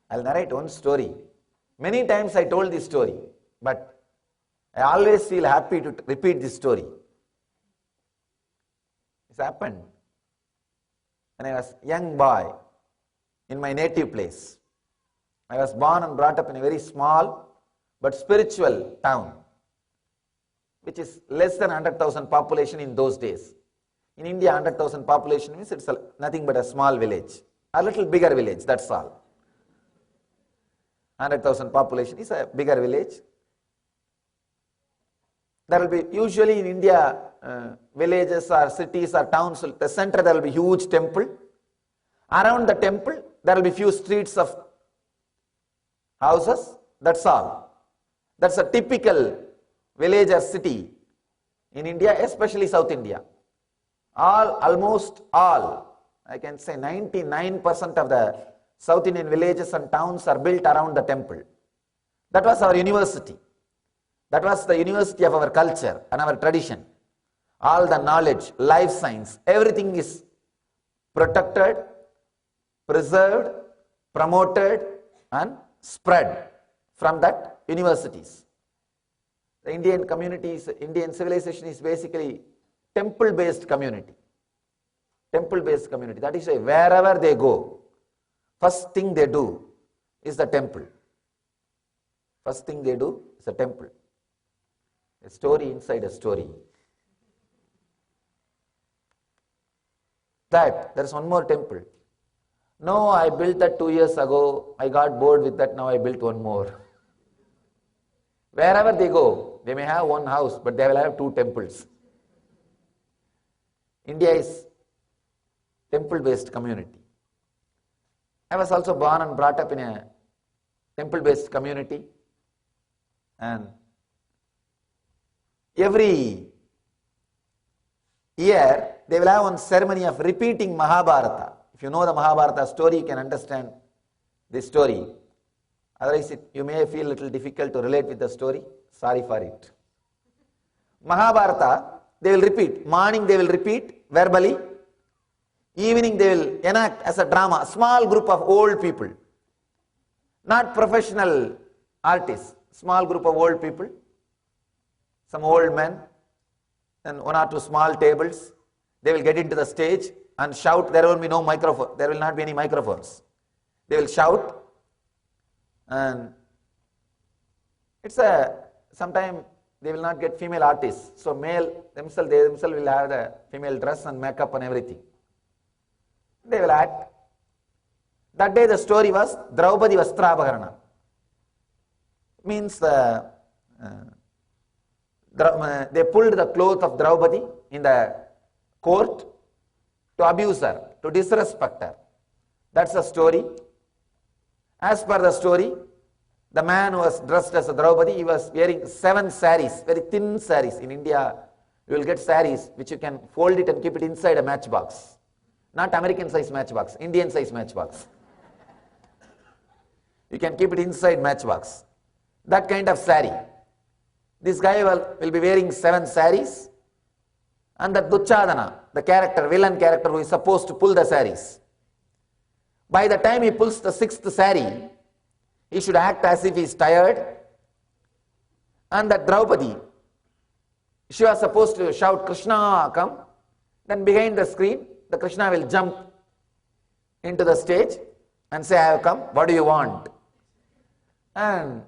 I'll narrate one story. Many times I told this story, but I always feel happy to repeat this story. This happened when I was a young boy in my native place. I was born and brought up in a very small but spiritual town, which is less than 100,000 population in those days. In India, 100,000 population means it's nothing but a small village, a little bigger village, that's all. 100,000 population is a bigger village. There will be, usually in India, villages or cities or towns, the center there will be huge temple. Around the temple, there will be few streets of houses, that's all. That's a typical village or city in India, especially South India. Almost all, I can say 99% of the South Indian villages and towns are built around the temple. That was our university. That was the university of our culture and our tradition. All the knowledge, life science, everything is protected, preserved, promoted and spread from that universities. The Indian communities, Indian civilization is basically temple-based community. Temple-based community. That is why wherever they go, first thing they do is the temple. First thing they do is a temple. A story inside a story. That, there is one more temple. No, I built that 2 years ago. I got bored with that, now I built one more. Wherever they go, they may have one house, but they will have 2 temples. India is temple-based community. I was also born and brought up in a temple-based community, and every year they will have one ceremony of repeating Mahabharata. If you know the Mahabharata story, you can understand this story. Otherwise, you may feel a little difficult to relate with the story. Sorry for it. Mahabharata, they will repeat. Morning they will repeat verbally. Evening they will enact as a drama. A small group of old people. Not professional artists. Small group of old people. Some old men. And 1 or 2 small tables. They will get into the stage and shout. There will be no microphone. There will not be any microphones. They will shout. And it's sometimes they will not get female artists. So they themselves will have the female dress and makeup and everything. They will act. That day the story was Draupadi Vastrabharana. Means they pulled the cloth of Draupadi in the court to abuse her, to disrespect her. That's the story. As per the story, the man who was dressed as a Draupadi, he was wearing 7 saris, very thin saris. In India, you will get saris which you can fold it and keep it inside a matchbox. Not American size matchbox, Indian size matchbox. You can keep it inside matchbox. That kind of sari. This guy will be wearing 7 saris, and that Duchadana, the character, villain character who is supposed to pull the saris, by the time he pulls the 6th sari, he should act as if he is tired, and that Draupadi, she was supposed to shout, Krishna, come. Then behind the screen, the Krishna will jump into the stage and say, I have come, what do you want? And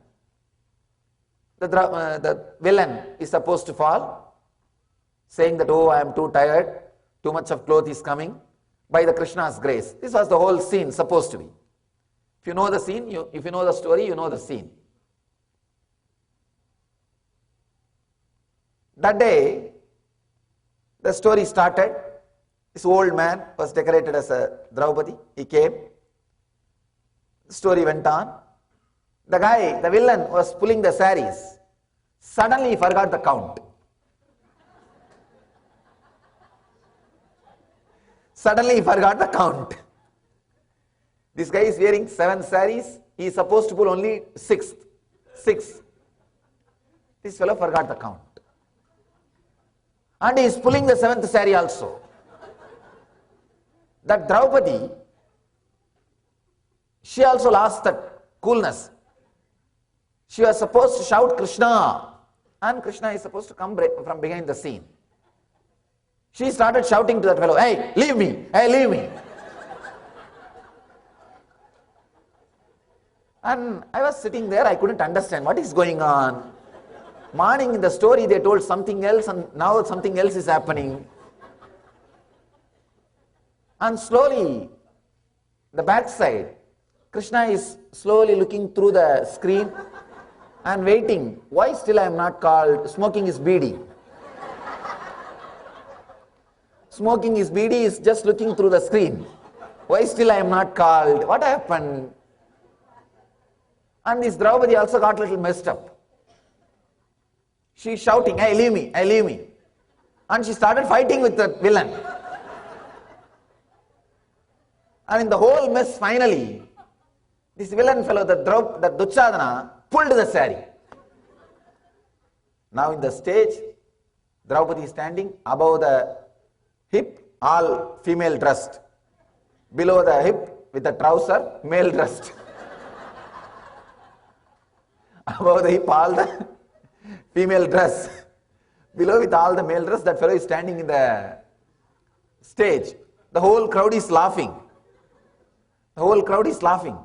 the villain is supposed to fall, saying that, oh, I am too tired, too much of cloth is coming, by the Krishna's grace. This was the whole scene supposed to be. If you know the scene, if you know the story, you know the scene. That day, the story started. This old man was decorated as a Draupadi. He came. The story went on. The guy, the villain, was pulling the saris. Suddenly he forgot the count. Suddenly he forgot the count. This guy is wearing 7 saris. He is supposed to pull only 6th. 6. This fellow forgot the count. And he is pulling the 7th sari also. That Draupadi, she also lost that coolness. She was supposed to shout Krishna, and Krishna is supposed to come from behind the scene. She started shouting to that fellow, hey, leave me, hey, leave me. And I was sitting there, I couldn't understand what is going on. Morning in the story they told something else, and now something else is happening. And slowly, the backside, Krishna is slowly looking through the screen and waiting. Why still I am not called? Smoking his beedi. Smoking his beedi is just looking through the screen. Why still I am not called? What happened? And this Draupadi also got a little messed up. She is shouting, hey, leave me, hey, leave me. And she started fighting with the villain. And in the whole mess, finally, this villain fellow, that Duchadana, pulled the sari. Now in the stage, Draupadi is standing above the hip, all female dressed. Below the hip, with the trouser, male dressed. Above the hip, all the female dress. Below with all the male dress, that fellow is standing in the stage. The whole crowd is laughing. The whole crowd is laughing.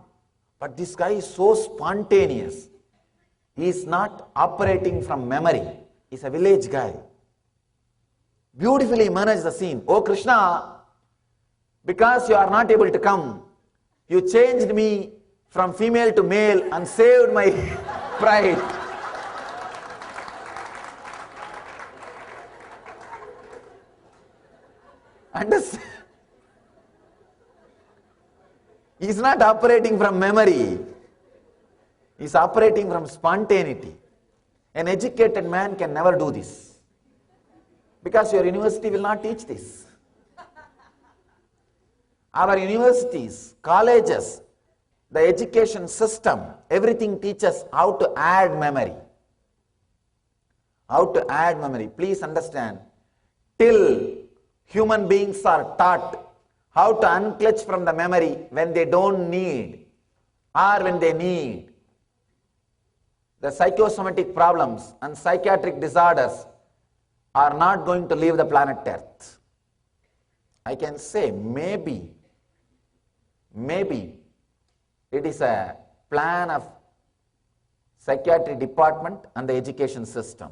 But this guy is so spontaneous. He is not operating from memory. He is a village guy. Beautifully managed the scene. Oh Krishna, because you are not able to come, you changed me from female to male and saved my pride. Understand? He is not operating from memory. He is operating from spontaneity. An educated man can never do this. Because your university will not teach this. Our universities, colleges, the education system, everything teaches how to add memory. How to add memory. Please understand, till human beings are taught how to unclutch from the memory when they don't need or when they need, the psychosomatic problems and psychiatric disorders are not going to leave the planet Earth. I can say maybe it is a plan of psychiatry department and the education system.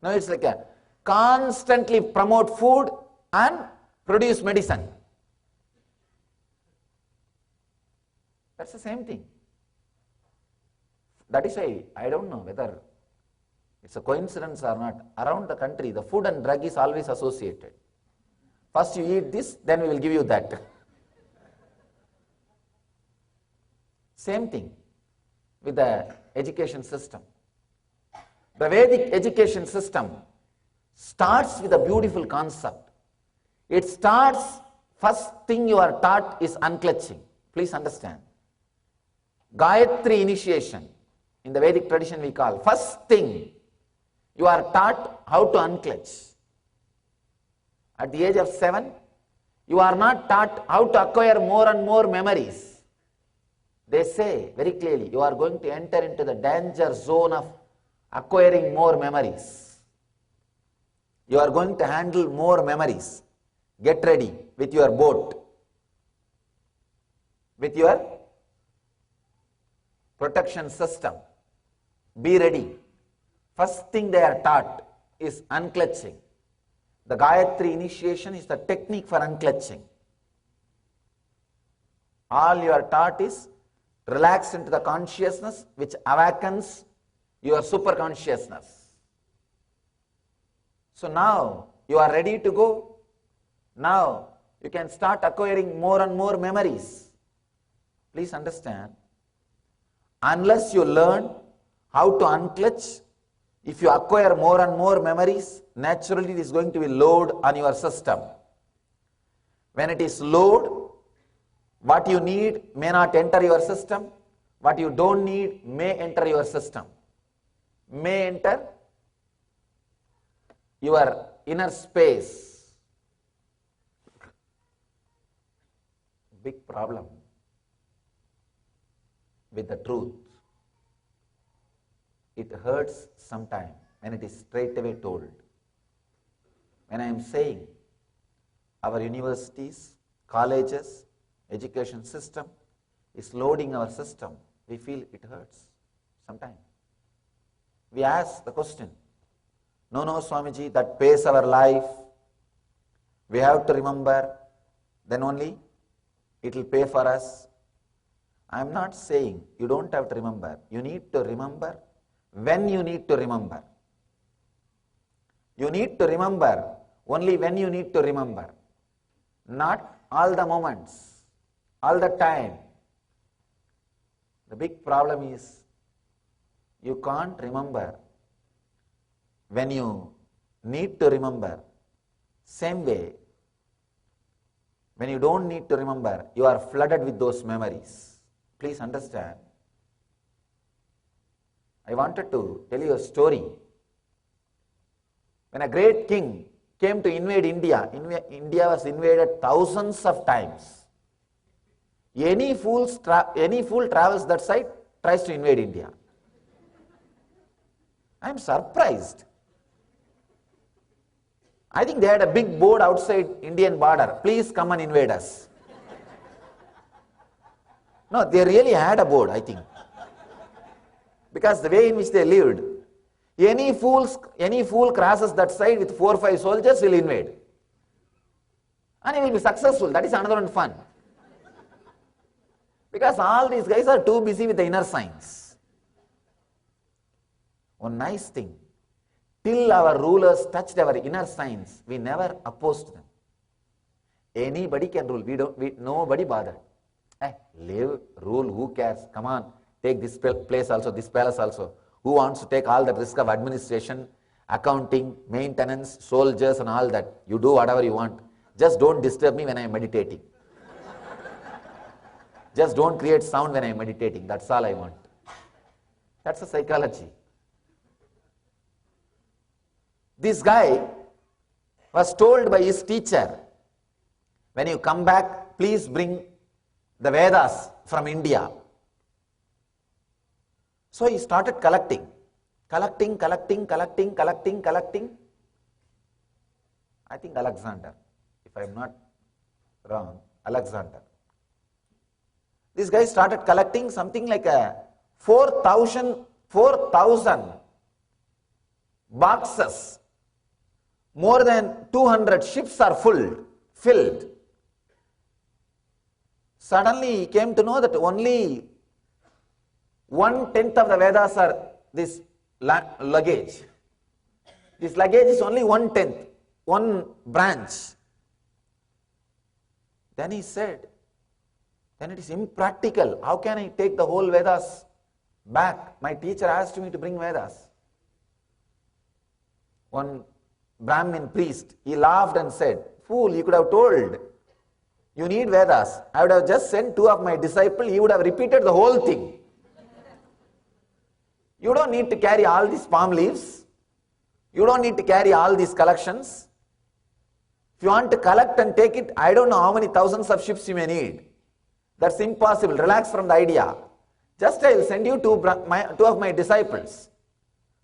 Now it's like a constantly promote food and produce medicine. That's the same thing. That is why I don't know whether it's a coincidence or not. Around the country, the food and drug is always associated. First you eat this, then we will give you that. Same thing with the education system. The Vedic education system starts with a beautiful concept. It starts, first thing you are taught is unclutching. Please understand. Gayatri initiation. in the Vedic tradition we call, first thing, you are taught how to unclench. At the age of 7, you are not taught how to acquire more and more memories. They say very clearly, you are going to enter into the danger zone of acquiring more memories. You are going to handle more memories. Get ready with your boat, with your protection system. Be ready. First thing they are taught is unclutching. The Gayatri initiation is the technique for unclutching. All you are taught is relax into the consciousness which awakens your superconsciousness. So now you are ready to go. Now you can start acquiring more and more memories. Please understand, unless you learn how to unclutch, if you acquire more and more memories, naturally it is going to be load on your system. When it is load, what you need may not enter your system, what you don't need may enter your system, may enter your inner space. Big problem with the truth. It hurts sometimes when it is straight away told. When I am saying our universities, colleges, education system is loading our system, we feel it hurts sometimes. We ask the question, no, Swamiji, that pays our life. We have to remember, then only it will pay for us. I am not saying you don't have to remember. You need to remember when you need to remember. You need to remember only when you need to remember. Not all the moments, all the time. The big problem is you can't remember when you need to remember. Same way, when you don't need to remember, you are flooded with those memories. Please understand. I wanted to tell you a story. When a great king came to invade India, India was invaded thousands of times. Any fool travels that side, tries to invade India. I am surprised. I think they had a big board outside Indian border. Please come and invade us. No, they really had a board, I think. Because the way in which they lived, any fool crosses that side with 4 or 5 soldiers will invade. And he will be successful. That is another one fun. Because all these guys are too busy with the inner science. One nice thing, till our rulers touched our inner science, we never opposed them. Anybody can rule. Nobody bothered. Live, rule, who cares? Come on, take this place also, this palace also. Who wants to take all the risk of administration, accounting, maintenance, soldiers and all that? You do whatever you want. Just don't disturb me when I am meditating. Just don't create sound when I am meditating. That's all I want. That's a psychology. This guy was told by his teacher, when you come back, please bring the Vedas from India. So he started collecting. I think Alexander, if I am not wrong, Alexander. This guy started collecting something like 4,000 boxes. More than 200 ships are filled. Suddenly he came to know that only 1/10 of the Vedas are this luggage. This luggage is only 1/10, one branch. Then he said, then it is impractical. How can I take the whole Vedas back? My teacher asked me to bring Vedas. One Brahmin priest, he laughed and said, fool, you could have told, you need Vedas. I would have just sent 2 of my disciples, he would have repeated the whole thing. You don't need to carry all these palm leaves. You don't need to carry all these collections. If you want to collect and take it, I don't know how many thousands of ships you may need. That's impossible. Relax from the idea. Just I will send you two of my disciples.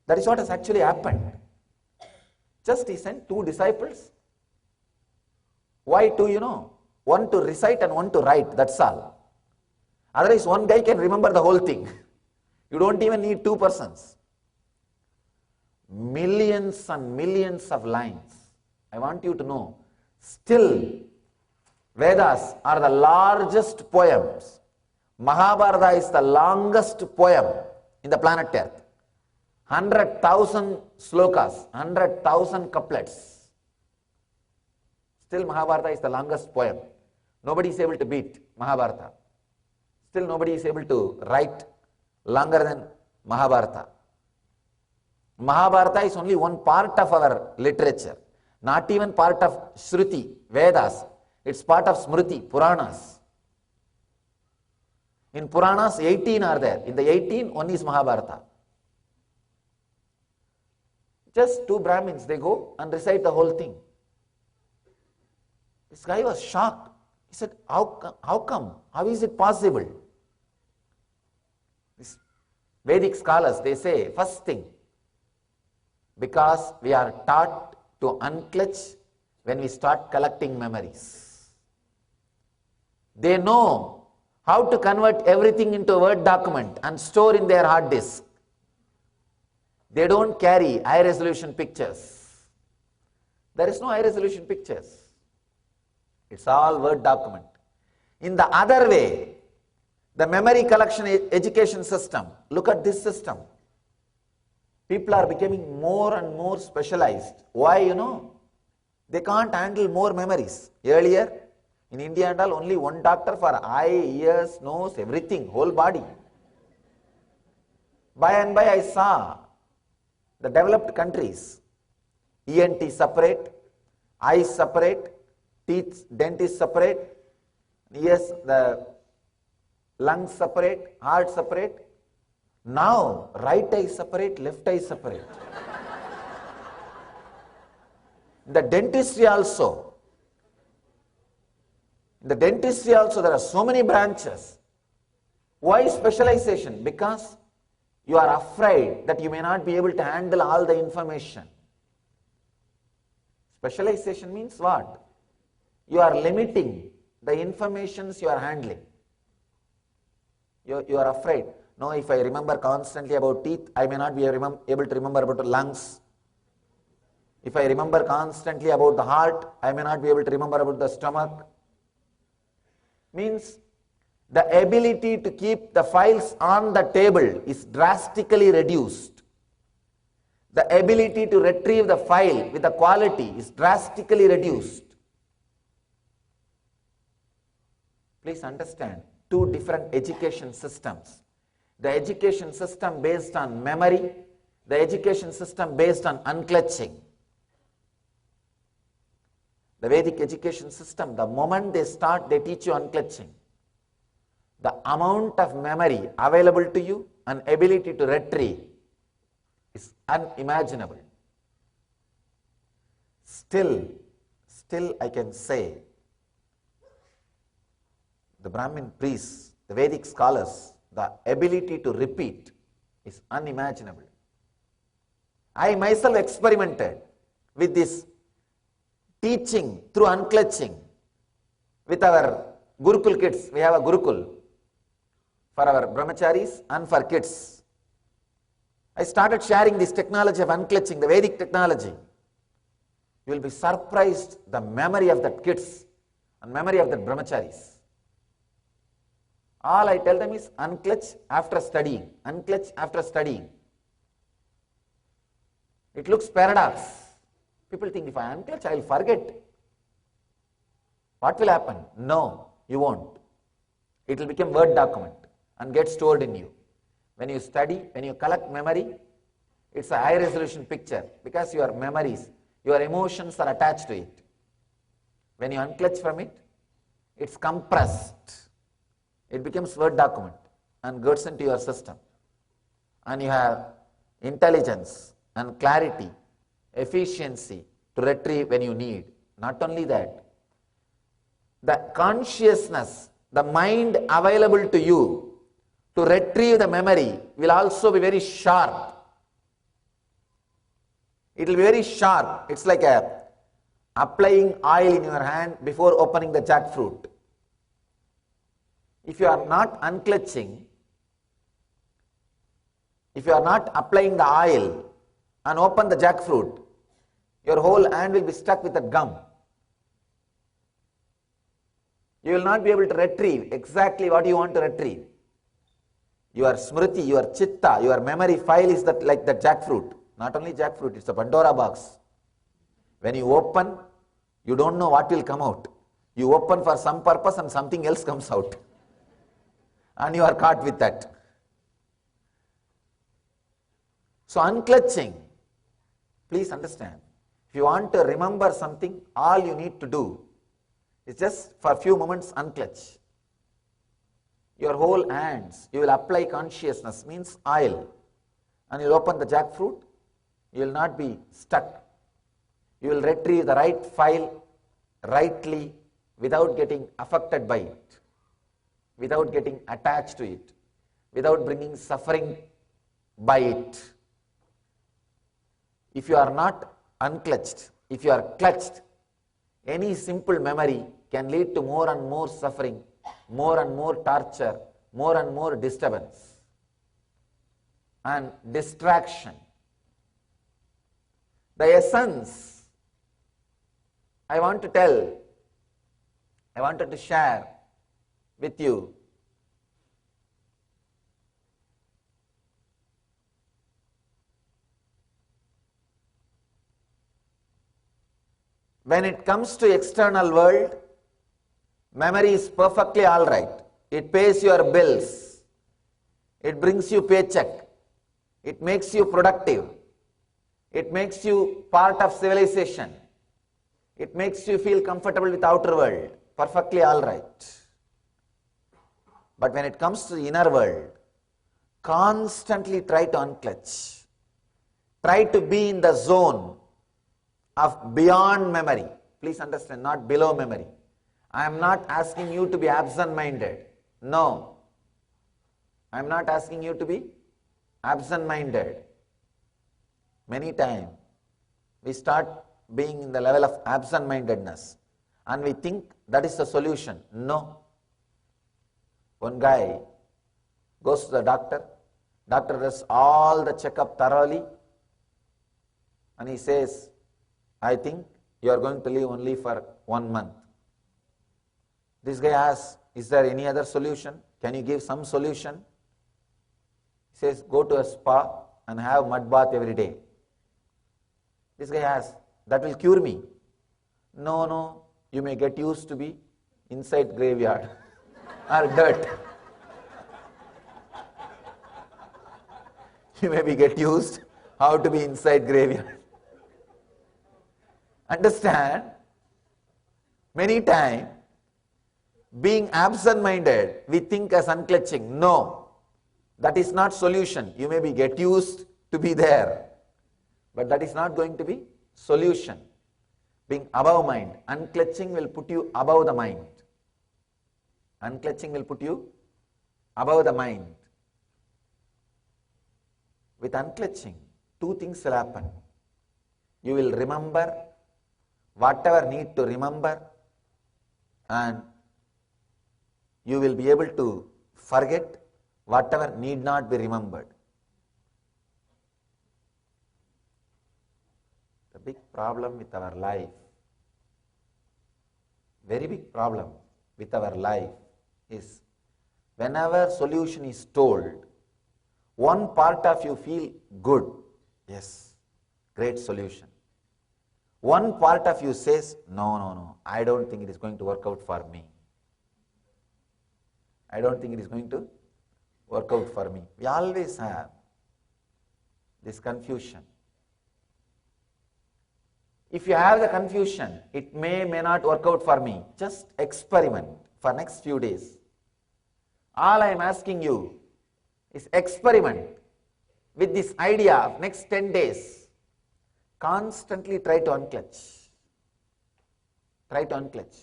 That is what has actually happened. Just he sent 2 disciples. Why 2, you know? One to recite and one to write, that's all. Otherwise, one guy can remember the whole thing. You don't even need 2 persons. Millions and millions of lines. I want you to know, still, Vedas are the largest poems. Mahabharata is the longest poem in the planet Earth. 100,000 slokas, 100,000 couplets. Still Mahabharata is the longest poem. Nobody is able to beat Mahabharata. Still nobody is able to write longer than Mahabharata. Mahabharata is only one part of our literature, not even part of Shruti, Vedas. It's part of Smriti, Puranas. In Puranas, 18 are there. In the 18, one is Mahabharata. Just 2 Brahmins, they go and recite the whole thing. This guy was shocked. He said, how come? How is it possible? These Vedic scholars, they say, first thing, because we are taught to unclutch when we start collecting memories. They know how to convert everything into a Word document and store in their hard disk. They don't carry high resolution pictures. There is no high resolution pictures. It's all Word document. In the other way, the memory collection education system, look at this system. People are becoming more and more specialized. Why, you know? They can't handle more memories. Earlier, in India and all, only one doctor for eye, ears, nose, everything, whole body. By and by, I saw the developed countries, ENT separate, eyes separate, teeth, dentist separate, ears, the lungs separate, heart separate. Now, right eye separate, left eye separate. The dentistry also. In the dentistry also, there are so many branches. Why specialization? Because you are afraid that you may not be able to handle all the information. Specialization means what? You are limiting the informations you are handling. You are afraid. No, if I remember constantly about teeth, I may not be able to remember about the lungs. If I remember constantly about the heart, I may not be able to remember about the stomach. Means the ability to keep the files on the table is drastically reduced. The ability to retrieve the file with the quality is drastically reduced. Please understand, 2 different education systems. The education system based on memory, the education system based on unclutching. The Vedic education system, the moment they start, they teach you unclutching. The amount of memory available to you and ability to retrieve is unimaginable. Still I can say, the Brahmin priests, the Vedic scholars, the ability to repeat is unimaginable. I myself experimented with this teaching through unclutching with our Gurukul kids. We have a Gurukul for our brahmacharis and for kids. I started sharing this technology of unclutching, the Vedic technology. You will be surprised the memory of the kids and memory of the brahmacharis. All I tell them is unclutch after studying, unclutch after studying. It looks paradox. People think if I unclutch, I will forget. What will happen? No, you won't. It will become Word document and get stored in you. When you study, when you collect memory, it's a high resolution picture because your memories, your emotions are attached to it. When you unclutch from it, it's compressed. It becomes Word document and gets into your system. and you have intelligence and clarity, efficiency to retrieve when you need. Not only that, the consciousness, the mind available to you to retrieve the memory will also be very sharp. It will be very sharp. It's like applying oil in your hand before opening the jackfruit. If you are not unclutching, if you are not applying the oil and open the jackfruit, your whole hand will be stuck with that gum. You will not be able to retrieve exactly what you want to retrieve. Your smriti, your chitta, your memory file is that like the jackfruit. Not only jackfruit, it's a Pandora box. When you open, you don't know what will come out. You open for some purpose and something else comes out. And you are caught with that. So unclutching, please understand, if you want to remember something, all you need to do is just for a few moments unclutch. Your whole hands, you will apply consciousness, means oil, and you will open the jackfruit, you will not be stuck. You will retrieve the right file rightly without getting affected by it, without getting attached to it, without bringing suffering by it. If you are not unclutched, if you are clutched, any simple memory can lead to more and more suffering, more and more torture, more and more disturbance and distraction. The essence I wanted to share with you when it comes to external world, memory is perfectly all right. It pays your bills. It brings you paycheck. It makes you productive. It makes you part of civilization. It makes you feel comfortable with outer world. Perfectly all right. But when it comes to the inner world, constantly try to unclutch. Try to be in the zone of beyond memory. Please understand, not below memory. I am not asking you to be absent-minded. No. I am not asking you to be absent-minded. Many times we start being in the level of absent-mindedness and we think that is the solution. No. One guy goes to the doctor does all the checkup thoroughly and he says, I think you are going to live only for 1 month. This guy asks, is there any other solution? Can you give some solution? He says, go to a spa and have mud bath every day. This guy asks, that will cure me. No, you may get used to be inside graveyard or dirt. You maybe get used how to be inside graveyard. Understand, many times, being absent-minded, we think as unclutching. No, that is not solution. You maybe get used to be there, but that is not going to be solution. Being above mind, unclutching will put you above the mind. Unclutching will put you above the mind. With unclutching, 2 things will happen. You will remember whatever need to remember, and you will be able to forget whatever need not be remembered. The big problem with our life, very big problem with our life is whenever solution is told, one part of you feel good, yes, great solution. One part of you says, no, I don't think it is going to work out for me. I don't think it is going to work out for me. We always have this confusion. If you have the confusion, it may not work out for me. Just experiment for next few days. All I am asking you is experiment. with this idea of next 10 days, constantly try to unclutch. Try to unclutch.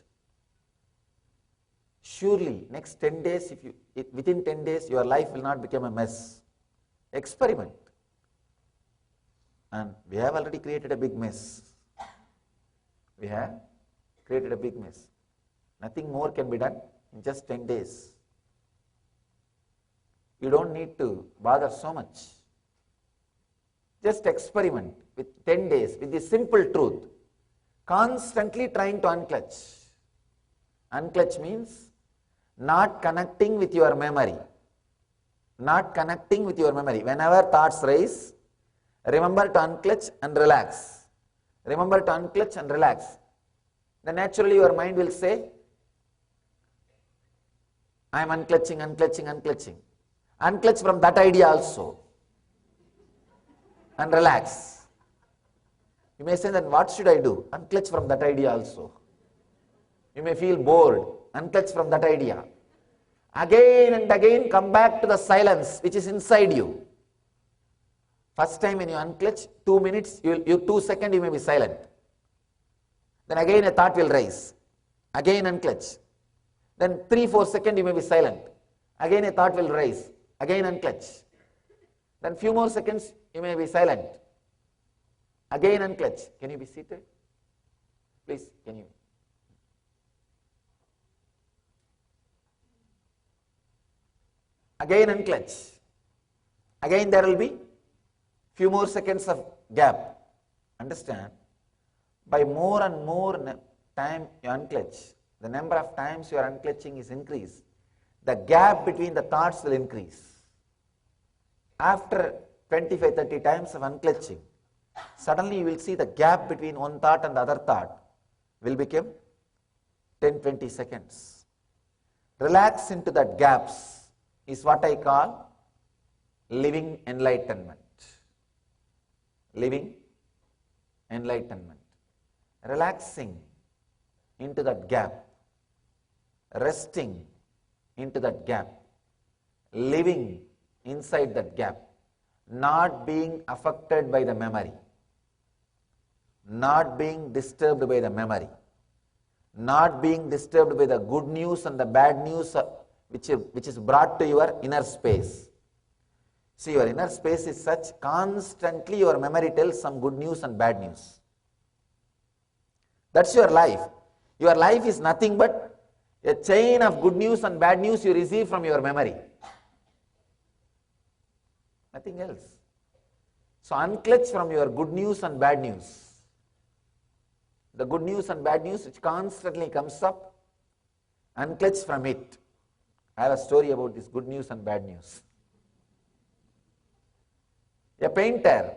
Surely, next 10 days, within 10 days, your life will not become a mess. Experiment. And we have already created a big mess. We have created a big mess. Nothing more can be done in just 10 days. You don't need to bother so much. Just experiment with 10 days with the simple truth. Constantly trying to unclutch. Unclutch means not connecting with your memory. Not connecting with your memory. Whenever thoughts rise, remember to unclutch and relax. Remember to unclutch and relax. Then naturally your mind will say, I am unclutching, unclutching, unclutching. Unclutch from that idea also. And relax. You may say, then what should I do? Unclutch from that idea also. You may feel bored. Unclutch from that idea. Again and again come back to the silence which is inside you. First time when you unclutch, 2 minutes, 2 seconds you may be silent. Then again a thought will rise. Again unclutch. Then 3-4 seconds you may be silent. Again a thought will rise. Again unclutch. Then few more seconds you may be silent. Again unclutch. Can you be seated? Please, can you? Again unclutch. Again there will be few more seconds of gap. Understand? By more and more time you unclutch, the number of times you are unclutching is increased. The gap between the thoughts will increase. After 25-30 times of unclutching, suddenly you will see the gap between one thought and the other thought will become 10-20 seconds. Relax into that gaps is what I call living enlightenment. Living enlightenment. Relaxing into that gap. Resting into that gap. Living inside that gap. Not being affected by the memory. Not being disturbed by the memory. Not being disturbed by the good news and the bad news which is brought to your inner space. See, your inner space is such, constantly your memory tells some good news and bad news. That's your life. Your life is nothing but a chain of good news and bad news you receive from your memory. Nothing else. So unclutch from your good news and bad news. The good news and bad news which constantly comes up, unclutch from it. I have a story about this good news and bad news. A painter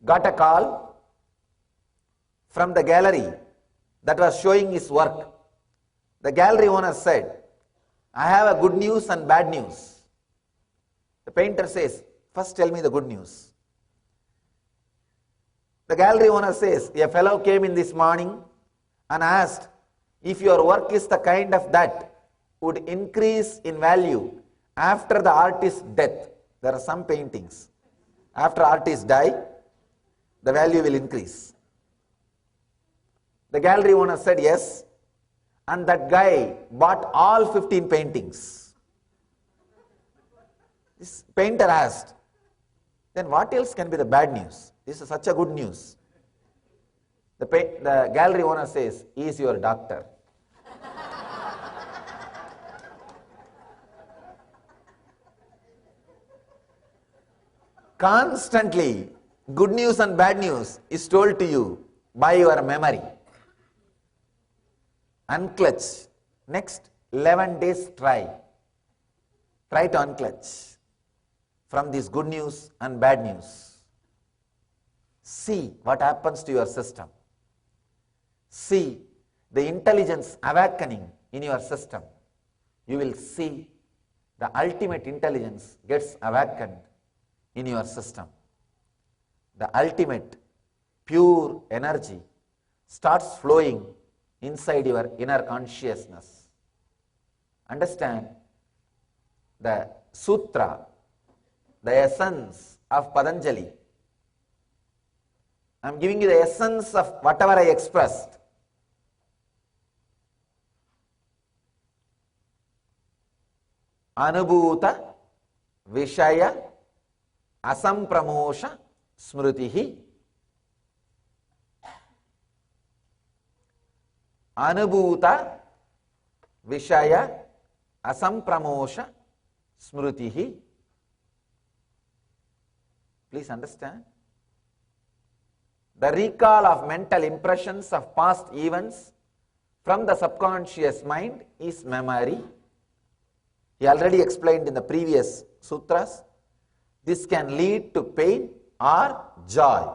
got a call from the gallery that was showing his work. The gallery owner said, I have a good news and bad news. The painter says, first tell me the good news. The gallery owner says, a fellow came in this morning and asked if your work is the kind of that would increase in value after the artist's death. There are some paintings. After artists die, the value will increase. The gallery owner said yes, and that guy bought all 15 paintings. This painter asked, then what else can be the bad news? This is such a good news. The gallery owner says, he is your doctor. Constantly, good news and bad news is told to you by your memory. Unclutch. Next 11 days try. Try to unclutch from this good news and bad news. See what happens to your system. See the intelligence awakening in your system. You will see the ultimate intelligence gets awakened in your system. The ultimate pure energy starts flowing inside your inner consciousness. Understand, the sutra, the essence of Patanjali. I am giving you the essence of whatever I expressed. Anubhuta Vishaya Asampramosha Smrutihi. Anubhuta Vishaya Asampramosha Smrutihi. Please understand. The recall of mental impressions of past events from the subconscious mind is memory. He already explained in the previous sutras. This can lead to pain or joy.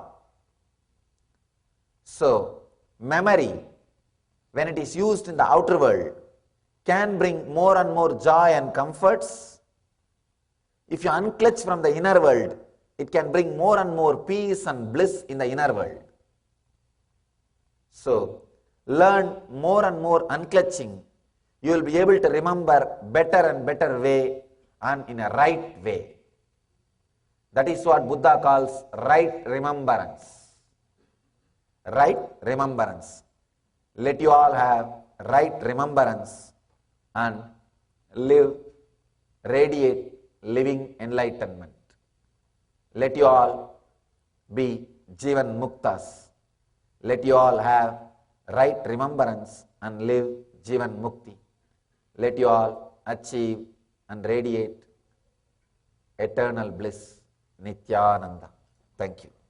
So, memory, when it is used in the outer world, can bring more and more joy and comforts. If you unclutch from the inner world, it can bring more and more peace and bliss in the inner world. So, learn more and more unclutching. You will be able to remember better and better way and in a right way. That is what Buddha calls right remembrance. Right remembrance. Let you all have right remembrance and live, radiate living enlightenment. Let you all be Jivan Muktas. Let you all have right remembrance and live Jivan Mukti. Let you all achieve and radiate eternal bliss, Nityananda. Thank you.